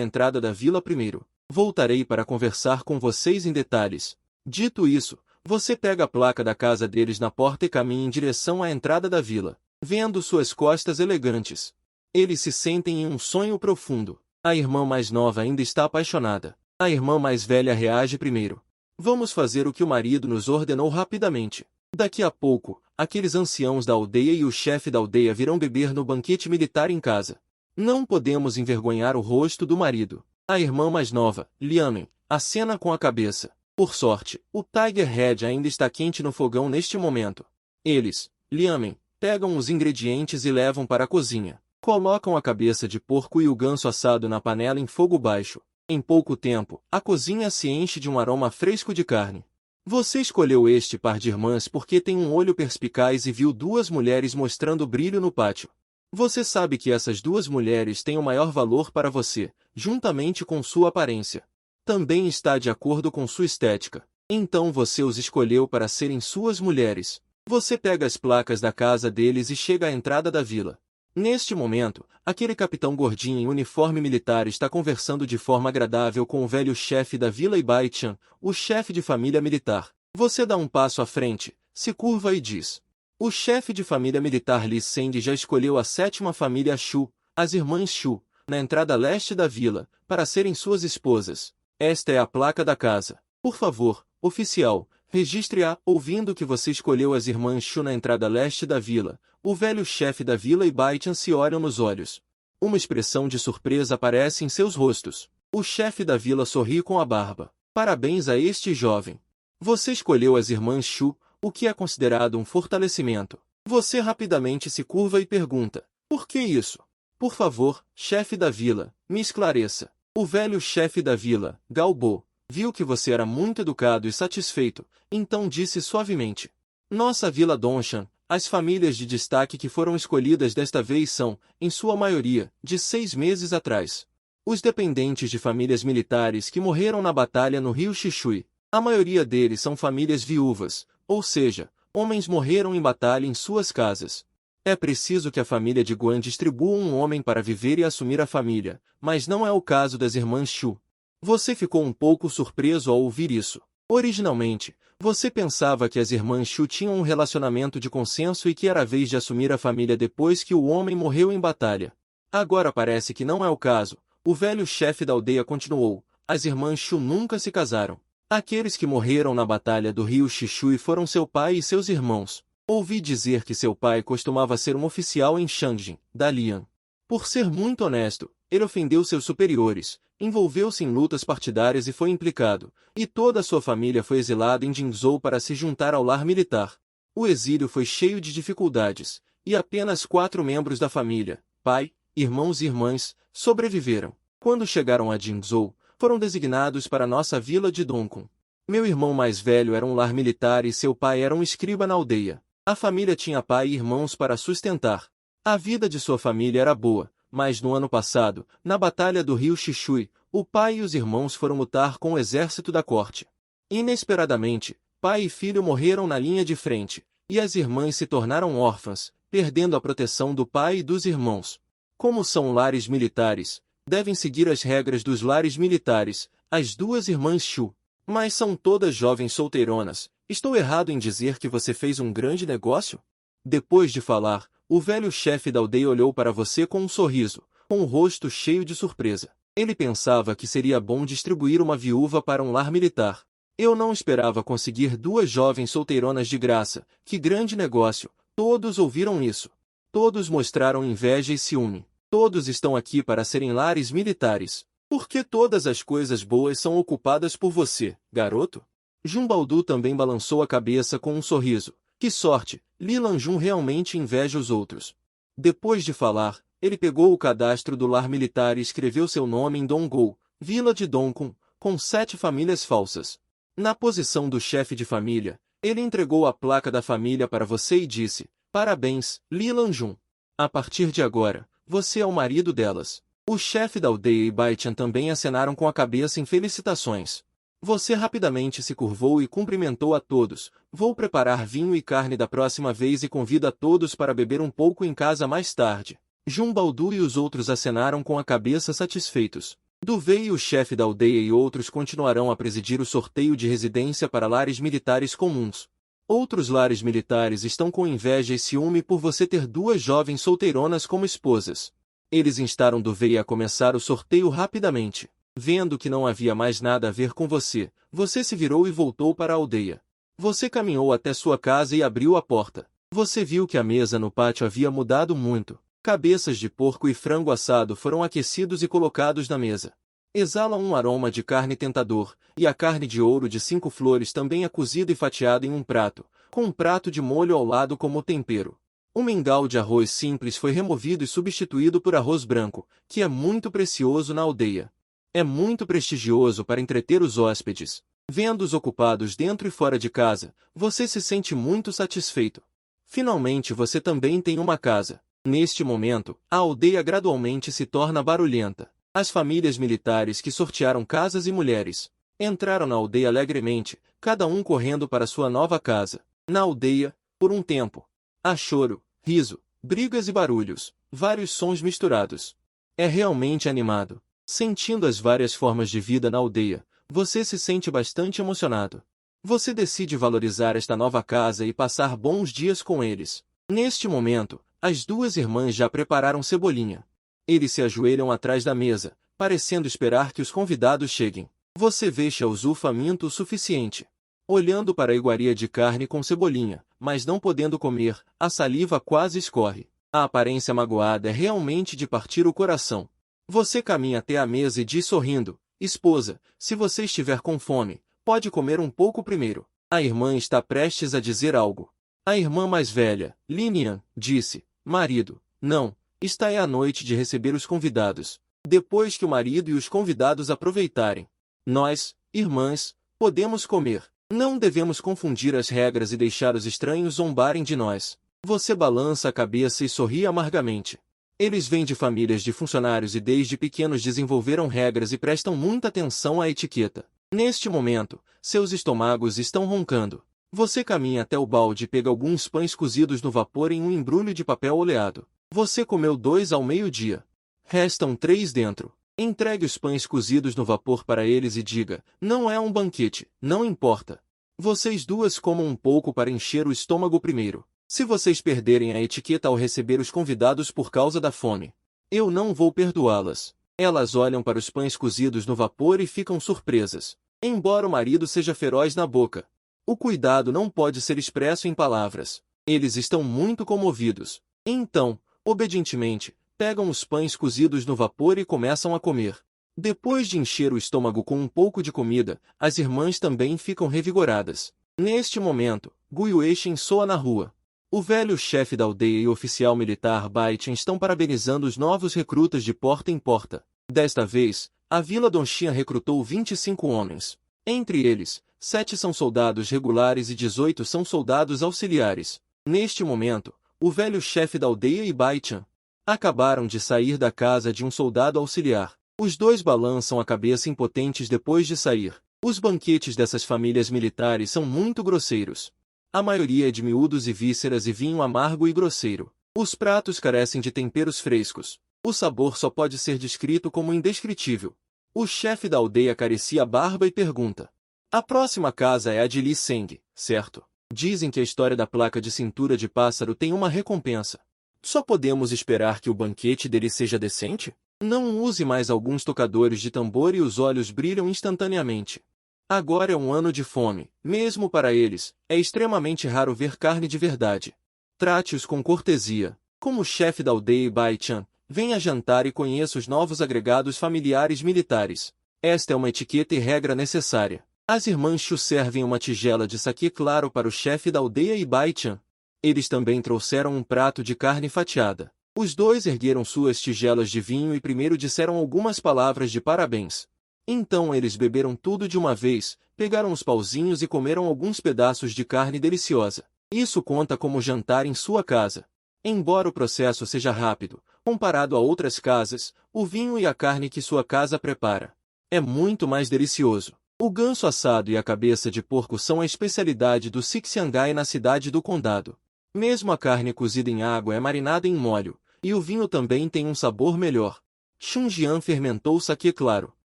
A: entrada da vila primeiro. Voltarei para conversar com vocês em detalhes. Dito isso, você pega a placa da casa deles na porta e caminha em direção à entrada da vila, vendo suas costas elegantes. Eles se sentem em um sonho profundo. A irmã mais nova ainda está apaixonada. A irmã mais velha reage primeiro. Vamos fazer o que o marido nos ordenou rapidamente. Daqui a pouco, aqueles anciãos da aldeia e o chefe da aldeia virão beber no banquete militar em casa. Não podemos envergonhar o rosto do marido. A irmã mais nova, Liamen, acena com a cabeça. Por sorte, o Tiger Head ainda está quente no fogão neste momento. Eles, Liamen, pegam os ingredientes e levam para a cozinha. Colocam a cabeça de porco e o ganso assado na panela em fogo baixo. Em pouco tempo, a cozinha se enche de um aroma fresco de carne. Você escolheu este par de irmãs porque tem um olho perspicaz e viu duas mulheres mostrando brilho no pátio. Você sabe que essas duas mulheres têm o maior valor para você, juntamente com sua aparência. Também está de acordo com sua estética. Então você os escolheu para serem suas mulheres. Você pega as placas da casa deles e chega à entrada da vila. Neste momento, aquele capitão gordinho em uniforme militar está conversando de forma agradável com o velho chefe da vila Ibaichan, o chefe de família militar. Você dá um passo à frente, se curva e diz: o chefe de família militar Li Seng já escolheu a sétima família Shu, as irmãs Shu, na entrada leste da vila, para serem suas esposas. Esta é a placa da casa. Por favor, oficial, registre-a. Ouvindo que você escolheu as irmãs Shu na entrada leste da vila, o velho chefe da vila e Baichan se olham nos olhos. Uma expressão de surpresa aparece em seus rostos. O chefe da vila sorri com a barba. Parabéns a este jovem. Você escolheu as irmãs Shu, o que é considerado um fortalecimento. Você rapidamente se curva e pergunta: por que isso? Por favor, chefe da vila, me esclareça. O velho chefe da vila, Galbo, viu que você era muito educado e satisfeito, então disse suavemente: nossa vila Dongshan, as famílias de destaque que foram escolhidas desta vez são, em sua maioria, de 6 meses atrás. Os dependentes de famílias militares que morreram na batalha no rio Xixui. A maioria deles são famílias viúvas, ou seja, homens morreram em batalha em suas casas. É preciso que a família de Guan distribua um homem para viver e assumir a família, mas não é o caso das irmãs Shu. Você ficou um pouco surpreso ao ouvir isso. Originalmente, você pensava que as irmãs Shu tinham um relacionamento de consenso e que era a vez de assumir a família depois que o homem morreu em batalha. Agora parece que não é o caso. O velho chefe da aldeia continuou: as irmãs Shu nunca se casaram. Aqueles que morreram na batalha do rio Xixui foram seu pai e seus irmãos. Ouvi dizer que seu pai costumava ser um oficial em Shangjin, Dalian. Por ser muito honesto, ele ofendeu seus superiores, envolveu-se em lutas partidárias e foi implicado, e toda a sua família foi exilada em Jinzhou para se juntar ao lar militar. O exílio foi cheio de dificuldades, e apenas 4 membros da família, pai, irmãos e irmãs, sobreviveram. Quando chegaram a Jinzhou, foram designados para nossa vila de Dongkun. Meu irmão mais velho era um lar militar e seu pai era um escriba na aldeia. A família tinha pai e irmãos para sustentar. A vida de sua família era boa, mas no ano passado, na batalha do rio Xixui, o pai e os irmãos foram lutar com o exército da corte. Inesperadamente, pai e filho morreram na linha de frente, e as irmãs se tornaram órfãs, perdendo a proteção do pai e dos irmãos. Como são lares militares, devem seguir as regras dos lares militares, as duas irmãs Shu. Mas são todas jovens solteironas. Estou errado em dizer que você fez um grande negócio? Depois de falar, o velho chefe da aldeia olhou para você com um sorriso, com o rosto cheio de surpresa. Ele pensava que seria bom distribuir uma viúva para um lar militar. Eu não esperava conseguir 2 jovens solteironas de graça. Que grande negócio! Todos ouviram isso. Todos mostraram inveja e ciúme. Todos estão aqui para serem lares militares. Porque todas as coisas boas são ocupadas por você, garoto? Jumbaldu também balançou a cabeça com um sorriso. Que sorte, Li Lanjun realmente inveja os outros. Depois de falar, ele pegou o cadastro do lar militar e escreveu seu nome em Dongou, vila de Dongkun, com 7 famílias falsas. Na posição do chefe de família, ele entregou a placa da família para você e disse: parabéns, Li Lanjun. A partir de agora, você é o marido delas. O chefe da aldeia e Baichan também acenaram com a cabeça em felicitações. Você rapidamente se curvou e cumprimentou a todos. Vou preparar vinho e carne da próxima vez e convido a todos para beber um pouco em casa mais tarde. Jumbaldu e os outros acenaram com a cabeça satisfeitos. Duvei, o chefe da aldeia, e outros continuarão a presidir o sorteio de residência para lares militares comuns. Outros lares militares estão com inveja e ciúme por você ter duas jovens solteironas como esposas. Eles instaram Duvei a começar o sorteio rapidamente. Vendo que não havia mais nada a ver com você, você se virou e voltou para a aldeia. Você caminhou até sua casa e abriu a porta. Você viu que a mesa no pátio havia mudado muito. Cabeças de porco e frango assado foram aquecidos e colocados na mesa. Exala um aroma de carne tentador, e a carne de ouro de 5 flores também é cozida e fatiada em um prato, com um prato de molho ao lado como tempero. O mingau de arroz simples foi removido e substituído por arroz branco, que é muito precioso na aldeia. É muito prestigioso para entreter os hóspedes. Vendo-os ocupados dentro e fora de casa, você se sente muito satisfeito. Finalmente você também tem uma casa. Neste momento, a aldeia gradualmente se torna barulhenta. As famílias militares que sortearam casas e mulheres entraram na aldeia alegremente, cada um correndo para sua nova casa. Na aldeia, por um tempo, há choro, riso, brigas e barulhos, vários sons misturados. É realmente animado. Sentindo as várias formas de vida na aldeia, você se sente bastante emocionado. Você decide valorizar esta nova casa e passar bons dias com eles. Neste momento, as duas irmãs já prepararam cebolinha. Eles se ajoelham atrás da mesa, parecendo esperar que os convidados cheguem. Você vê Xiaozu faminto o suficiente. Olhando para a iguaria de carne com cebolinha, mas não podendo comer, a saliva quase escorre. A aparência magoada é realmente de partir o coração. Você caminha até a mesa e diz sorrindo: esposa, se você estiver com fome, pode comer um pouco primeiro. A irmã está prestes a dizer algo. A irmã mais velha, Linian, disse: marido, não, esta é a noite de receber os convidados. Depois que o marido e os convidados aproveitarem, nós, irmãs, podemos comer. Não devemos confundir as regras e deixar os estranhos zombarem de nós. Você balança a cabeça e sorri amargamente. Eles vêm de famílias de funcionários e desde pequenos desenvolveram regras e prestam muita atenção à etiqueta. Neste momento, seus estômagos estão roncando. Você caminha até o balde e pega alguns pães cozidos no vapor em um embrulho de papel oleado. Você comeu 2 ao meio-dia. Restam 3 dentro. Entregue os pães cozidos no vapor para eles e diga: não é um banquete, não importa. Vocês duas comam um pouco para encher o estômago primeiro. Se vocês perderem a etiqueta ao receber os convidados por causa da fome, eu não vou perdoá-las. Elas olham para os pães cozidos no vapor e ficam surpresas. Embora o marido seja feroz na boca, o cuidado não pode ser expresso em palavras. Eles estão muito comovidos. Então, obedientemente, pegam os pães cozidos no vapor e começam a comer. Depois de encher o estômago com um pouco de comida, as irmãs também ficam revigoradas. Neste momento, Guiyueixin soa na rua. O velho chefe da aldeia e o oficial militar Baichen estão parabenizando os novos recrutas de porta em porta. Desta vez, a Vila Dongxian recrutou 25 homens. Entre eles, 7 são soldados regulares e 18 são soldados auxiliares. Neste momento, o velho chefe da aldeia e Baichen acabaram de sair da casa de um soldado auxiliar. Os dois balançam a cabeça impotentes depois de sair. Os banquetes dessas famílias militares são muito grosseiros. A maioria é de miúdos e vísceras e vinho amargo e grosseiro. Os pratos carecem de temperos frescos. O sabor só pode ser descrito como indescritível. O chefe da aldeia acaricia a barba e pergunta: a próxima casa é a de Li Seng, certo? Dizem que a história da placa de cintura de pássaro tem uma recompensa. Só podemos esperar que o banquete dele seja decente? Não use mais alguns tocadores de tambor e os olhos brilham instantaneamente. Agora é um ano de fome, mesmo para eles, é extremamente raro ver carne de verdade. Trate-os com cortesia. Como chefe da aldeia Baichan, venha jantar e conheça os novos agregados familiares militares. Esta é uma etiqueta e regra necessária. As irmãs Chu servem uma tigela de saquê claro para o chefe da aldeia Baichan. Eles também trouxeram um prato de carne fatiada. Os dois ergueram suas tigelas de vinho e primeiro disseram algumas palavras de parabéns. Então eles beberam tudo de uma vez, pegaram os pauzinhos e comeram alguns pedaços de carne deliciosa. Isso conta como jantar em sua casa. Embora o processo seja rápido, comparado a outras casas, o vinho e a carne que sua casa prepara é muito mais delicioso. O ganso assado e a cabeça de porco são a especialidade do Sixiangai na cidade do condado. Mesmo a carne cozida em água é marinada em molho, e o vinho também tem um sabor melhor. Xunjian fermentou saquê claro.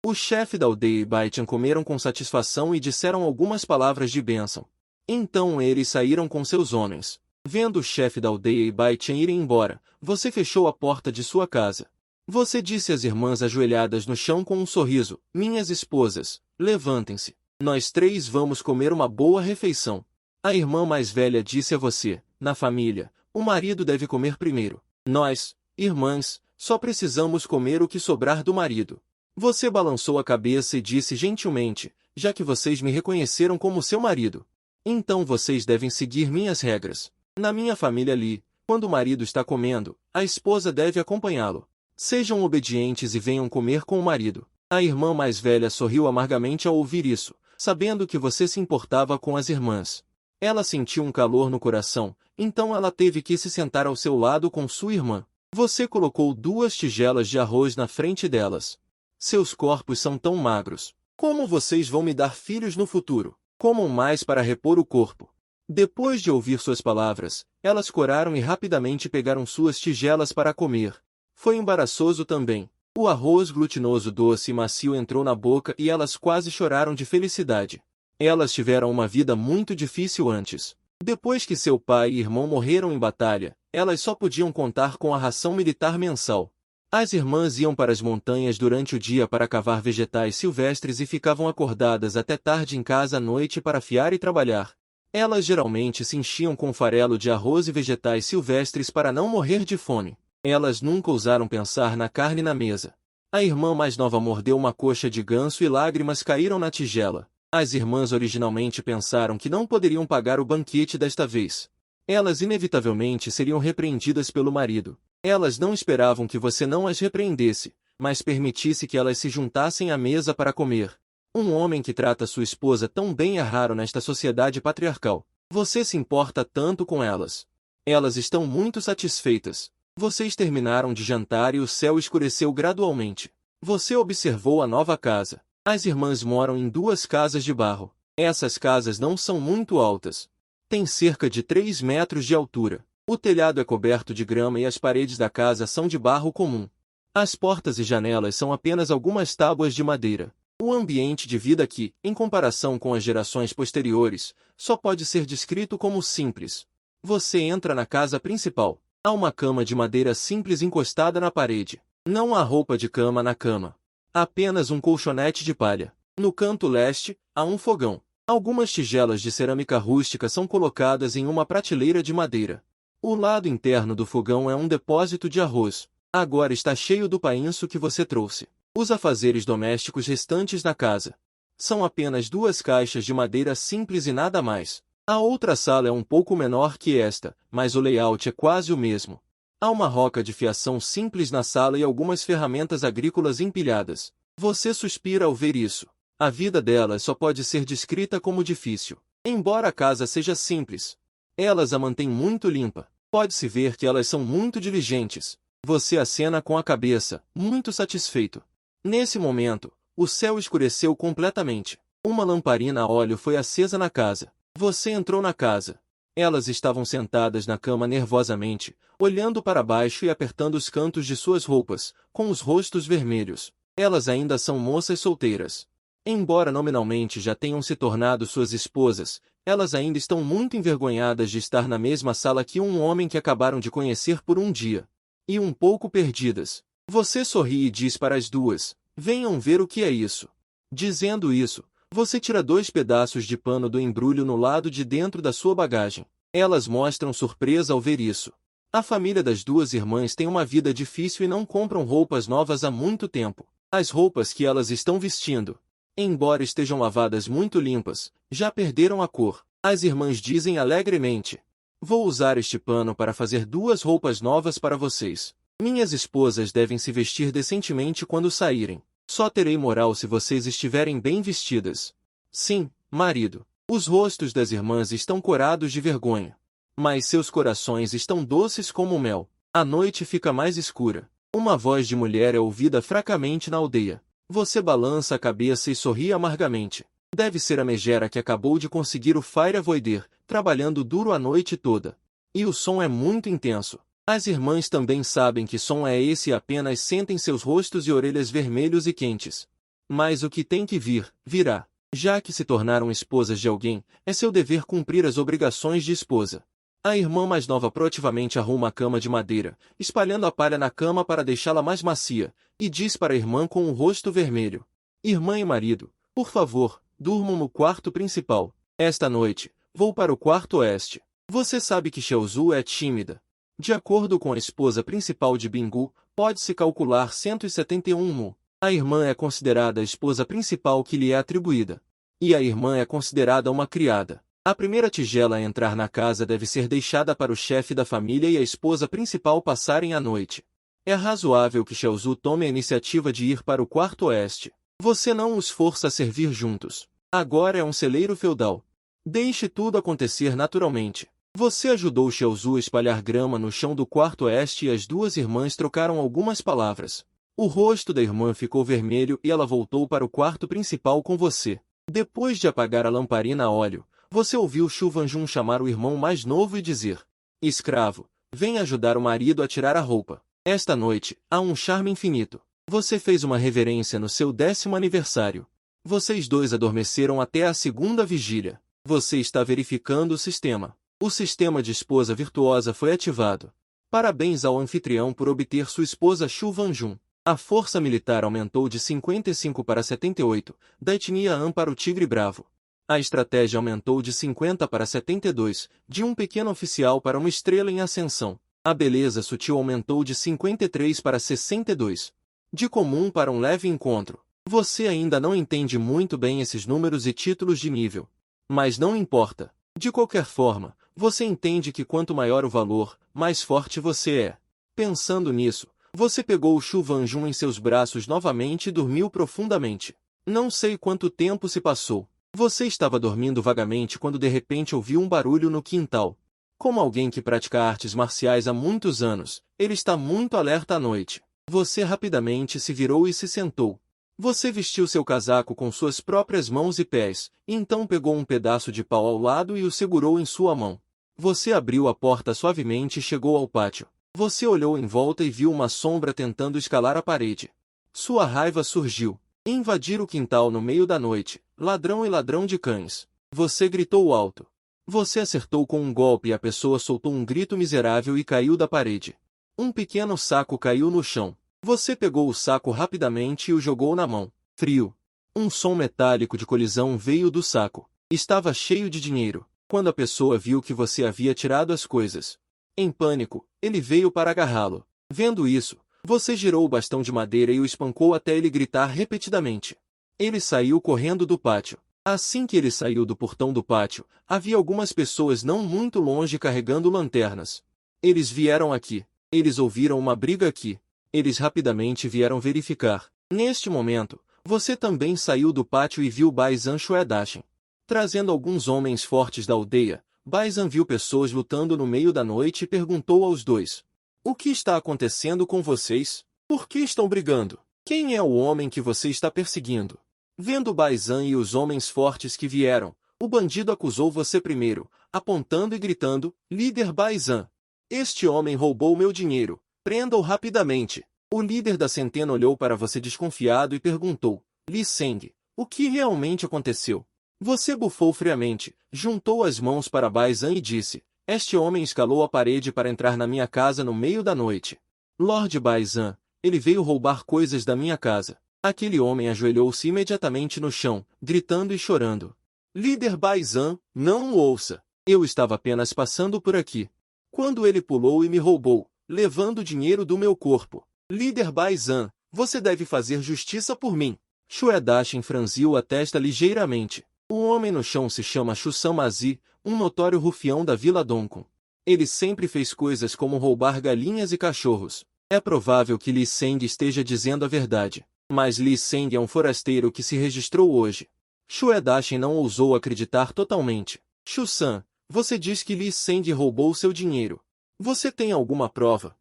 A: O chefe da aldeia e Baitian comeram com satisfação e disseram algumas palavras de bênção. Então eles saíram com seus homens. Vendo o chefe da aldeia e Baitian irem embora, você fechou a porta de sua casa. Você disse às irmãs ajoelhadas no chão com um sorriso: minhas esposas, levantem-se. Nós três vamos comer uma boa refeição. A irmã mais velha disse a você: na família, o marido deve comer primeiro. Nós, irmãs, só precisamos comer o que sobrar do marido. Você balançou a cabeça e disse gentilmente: já que vocês me reconheceram como seu marido, então vocês devem seguir minhas regras. Na minha família ali, quando o marido está comendo, a esposa deve acompanhá-lo. Sejam obedientes e venham comer com o marido. A irmã mais velha sorriu amargamente ao ouvir isso, sabendo que você se importava com as irmãs. Ela sentiu um calor no coração, então ela teve que se sentar ao seu lado com sua irmã. Você colocou 2 tigelas de arroz na frente delas. Seus corpos são tão magros. Como vocês vão me dar filhos no futuro? Comam mais para repor o corpo. Depois de ouvir suas palavras, elas coraram e rapidamente pegaram suas tigelas para comer. Foi embaraçoso também. O arroz glutinoso doce e macio entrou na boca e elas quase choraram de felicidade. Elas tiveram uma vida muito difícil antes. Depois que seu pai e irmão morreram em batalha, elas só podiam contar com a ração militar mensal. As irmãs iam para as montanhas durante o dia para cavar vegetais silvestres e ficavam acordadas até tarde em casa à noite para afiar e trabalhar. Elas geralmente se enchiam com farelo de arroz e vegetais silvestres para não morrer de fome. Elas nunca ousaram pensar na carne na mesa. A irmã mais nova mordeu uma coxa de ganso e lágrimas caíram na tigela. As irmãs originalmente pensaram que não poderiam pagar o banquete desta vez. Elas inevitavelmente seriam repreendidas pelo marido. Elas não esperavam que você não as repreendesse, mas permitisse que elas se juntassem à mesa para comer. Um homem que trata sua esposa tão bem é raro nesta sociedade patriarcal. Você se importa tanto com elas. Elas estão muito satisfeitas. Vocês terminaram de jantar e o céu escureceu gradualmente. Você observou a nova casa. As irmãs moram em 2 casas de barro. Essas casas não são muito altas. Têm cerca de 3 metros de altura. O telhado é coberto de grama e as paredes da casa são de barro comum. As portas e janelas são apenas algumas tábuas de madeira. O ambiente de vida aqui, em comparação com as gerações posteriores, só pode ser descrito como simples. Você entra na casa principal. Há uma cama de madeira simples encostada na parede. Não há roupa de cama na cama. Apenas um colchonete de palha. No canto leste, há um fogão. Algumas tigelas de cerâmica rústica são colocadas em uma prateleira de madeira. O lado interno do fogão é um depósito de arroz. Agora está cheio do painço que você trouxe. Os afazeres domésticos restantes na casa. São apenas 2 caixas de madeira simples e nada mais. A outra sala é um pouco menor que esta, mas o layout é quase o mesmo. Há uma roca de fiação simples na sala e algumas ferramentas agrícolas empilhadas. Você suspira ao ver isso. A vida delas só pode ser descrita como difícil. Embora a casa seja simples, elas a mantêm muito limpa. Pode-se ver que elas são muito diligentes. Você acena com a cabeça, muito satisfeito. Nesse momento, o céu escureceu completamente. Uma lamparina a óleo foi acesa na casa. Você entrou na casa. Elas estavam sentadas na cama nervosamente, olhando para baixo e apertando os cantos de suas roupas, com os rostos vermelhos. Elas ainda são moças solteiras. Embora nominalmente já tenham se tornado suas esposas, elas ainda estão muito envergonhadas de estar na mesma sala que um homem que acabaram de conhecer por um dia. E um pouco perdidas. Você sorri e diz para as duas: venham ver o que é isso. Dizendo isso, você tira 2 pedaços de pano do embrulho no lado de dentro da sua bagagem. Elas mostram surpresa ao ver isso. A família das 2 irmãs tem uma vida difícil e não compram roupas novas há muito tempo. As roupas que elas estão vestindo, embora estejam lavadas muito limpas, já perderam a cor. As irmãs dizem alegremente: vou usar este pano para fazer 2 roupas novas para vocês. Minhas esposas devem se vestir decentemente quando saírem. Só terei moral se vocês estiverem bem vestidas. Sim, marido. Os rostos das irmãs estão corados de vergonha. Mas seus corações estão doces como mel. A noite fica mais escura. Uma voz de mulher é ouvida fracamente na aldeia. Você balança a cabeça e sorri amargamente. Deve ser a megera que acabou de conseguir o Fire Avoider, trabalhando duro a noite toda. E o som é muito intenso. As irmãs também sabem que som é esse e apenas sentem seus rostos e orelhas vermelhos e quentes. Mas o que tem que vir, virá. Já que se tornaram esposas de alguém, é seu dever cumprir as obrigações de esposa. A irmã mais nova proativamente arruma a cama de madeira, espalhando a palha na cama para deixá-la mais macia, e diz para a irmã com o rosto vermelho: Irmã e marido, por favor, durmam no quarto principal. Esta noite, vou para o quarto oeste. Você sabe que Xiaozu é tímida. De acordo com a esposa principal de Bingu, pode-se calcular 171 mu. A irmã é considerada a esposa principal que lhe é atribuída. E a irmã é considerada uma criada. A primeira tigela a entrar na casa deve ser deixada para o chefe da família e a esposa principal passarem a noite. É razoável que Xiaozu tome a iniciativa de ir para o quarto oeste. Você não os força a servir juntos. Agora é um celeiro feudal. Deixe tudo acontecer naturalmente. Você ajudou Xiaozu a espalhar grama no chão do quarto oeste e as duas irmãs trocaram algumas palavras. O rosto da irmã ficou vermelho e ela voltou para o quarto principal com você. Depois de apagar a lamparina a óleo, você ouviu Xu Vanjun chamar o irmão mais novo e dizer: Escravo, vem ajudar o marido a tirar a roupa. Esta noite, há um charme infinito. Você fez uma reverência no seu 10º aniversário. Vocês dois adormeceram até a segunda vigília. Você está verificando o sistema. O sistema de esposa virtuosa foi ativado. Parabéns ao anfitrião por obter sua esposa Xu Vanjun. A força militar aumentou de 55 para 78, da etnia Han para o Tigre Bravo. A estratégia aumentou de 50 para 72, de um pequeno oficial para uma estrela em ascensão. A beleza sutil aumentou de 53 para 62. De comum para um leve encontro. Você ainda não entende muito bem esses números e títulos de nível. Mas não importa. De qualquer forma, você entende que quanto maior o valor, mais forte você é. Pensando nisso, você pegou o Xu Vanjun em seus braços novamente e dormiu profundamente. Não sei quanto tempo se passou. Você estava dormindo vagamente quando de repente ouviu um barulho no quintal. Como alguém que pratica artes marciais há muitos anos, ele está muito alerta à noite. Você rapidamente se virou e se sentou. Você vestiu seu casaco com suas próprias mãos e pés, e então pegou um pedaço de pau ao lado e o segurou em sua mão. Você abriu a porta suavemente e chegou ao pátio. Você olhou em volta e viu uma sombra tentando escalar a parede. Sua raiva surgiu. Invadir o quintal no meio da noite, ladrão e ladrão de cães. Você gritou alto. Você acertou com um golpe e a pessoa soltou um grito miserável e caiu da parede. Um pequeno saco caiu no chão. Você pegou o saco rapidamente e o jogou na mão. Frio. Um som metálico de colisão veio do saco. Estava cheio de dinheiro. Quando a pessoa viu que você havia tirado as coisas, em pânico, ele veio para agarrá-lo. Vendo isso, você girou o bastão de madeira e o espancou até ele gritar repetidamente. Ele saiu correndo do pátio. Assim que ele saiu do portão do pátio, havia algumas pessoas não muito longe carregando lanternas. Eles vieram aqui. Eles ouviram uma briga aqui. Eles rapidamente vieram verificar. Neste momento, você também saiu do pátio e viu Bai Zhan Xuedashin. Trazendo alguns homens fortes da aldeia, Bai Zhan viu pessoas lutando no meio da noite e perguntou aos dois: O que está acontecendo com vocês? Por que estão brigando? Quem é o homem que você está perseguindo? Vendo Bai Zhan e os homens fortes que vieram, o bandido acusou você primeiro, apontando e gritando: Líder Bai Zhan! Este homem roubou meu dinheiro. Prenda-o rapidamente. O líder da centena olhou para você desconfiado e perguntou: Li Seng, o que realmente aconteceu? Você bufou friamente, juntou as mãos para Bai Zhan e disse: Este homem escalou a parede para entrar na minha casa no meio da noite. Lord Bai Zhan, ele veio roubar coisas da minha casa. Aquele homem ajoelhou-se imediatamente no chão, gritando e chorando. Líder Bai Zhan, não o ouça. Eu estava apenas passando por aqui. Quando ele pulou e me roubou, levando o dinheiro do meu corpo. Líder Bai Zhan, você deve fazer justiça por mim. Xuedashin franziu a testa ligeiramente. O homem no chão se chama Xusan Mazi, um notório rufião da Vila Dongkun. Ele sempre fez coisas como roubar galinhas e cachorros. É provável que Li Seng esteja dizendo a verdade. Mas Li Seng é um forasteiro que se registrou hoje. Xuedashin não ousou acreditar totalmente. Xusan, você diz que Li Seng roubou seu dinheiro. Você tem alguma prova?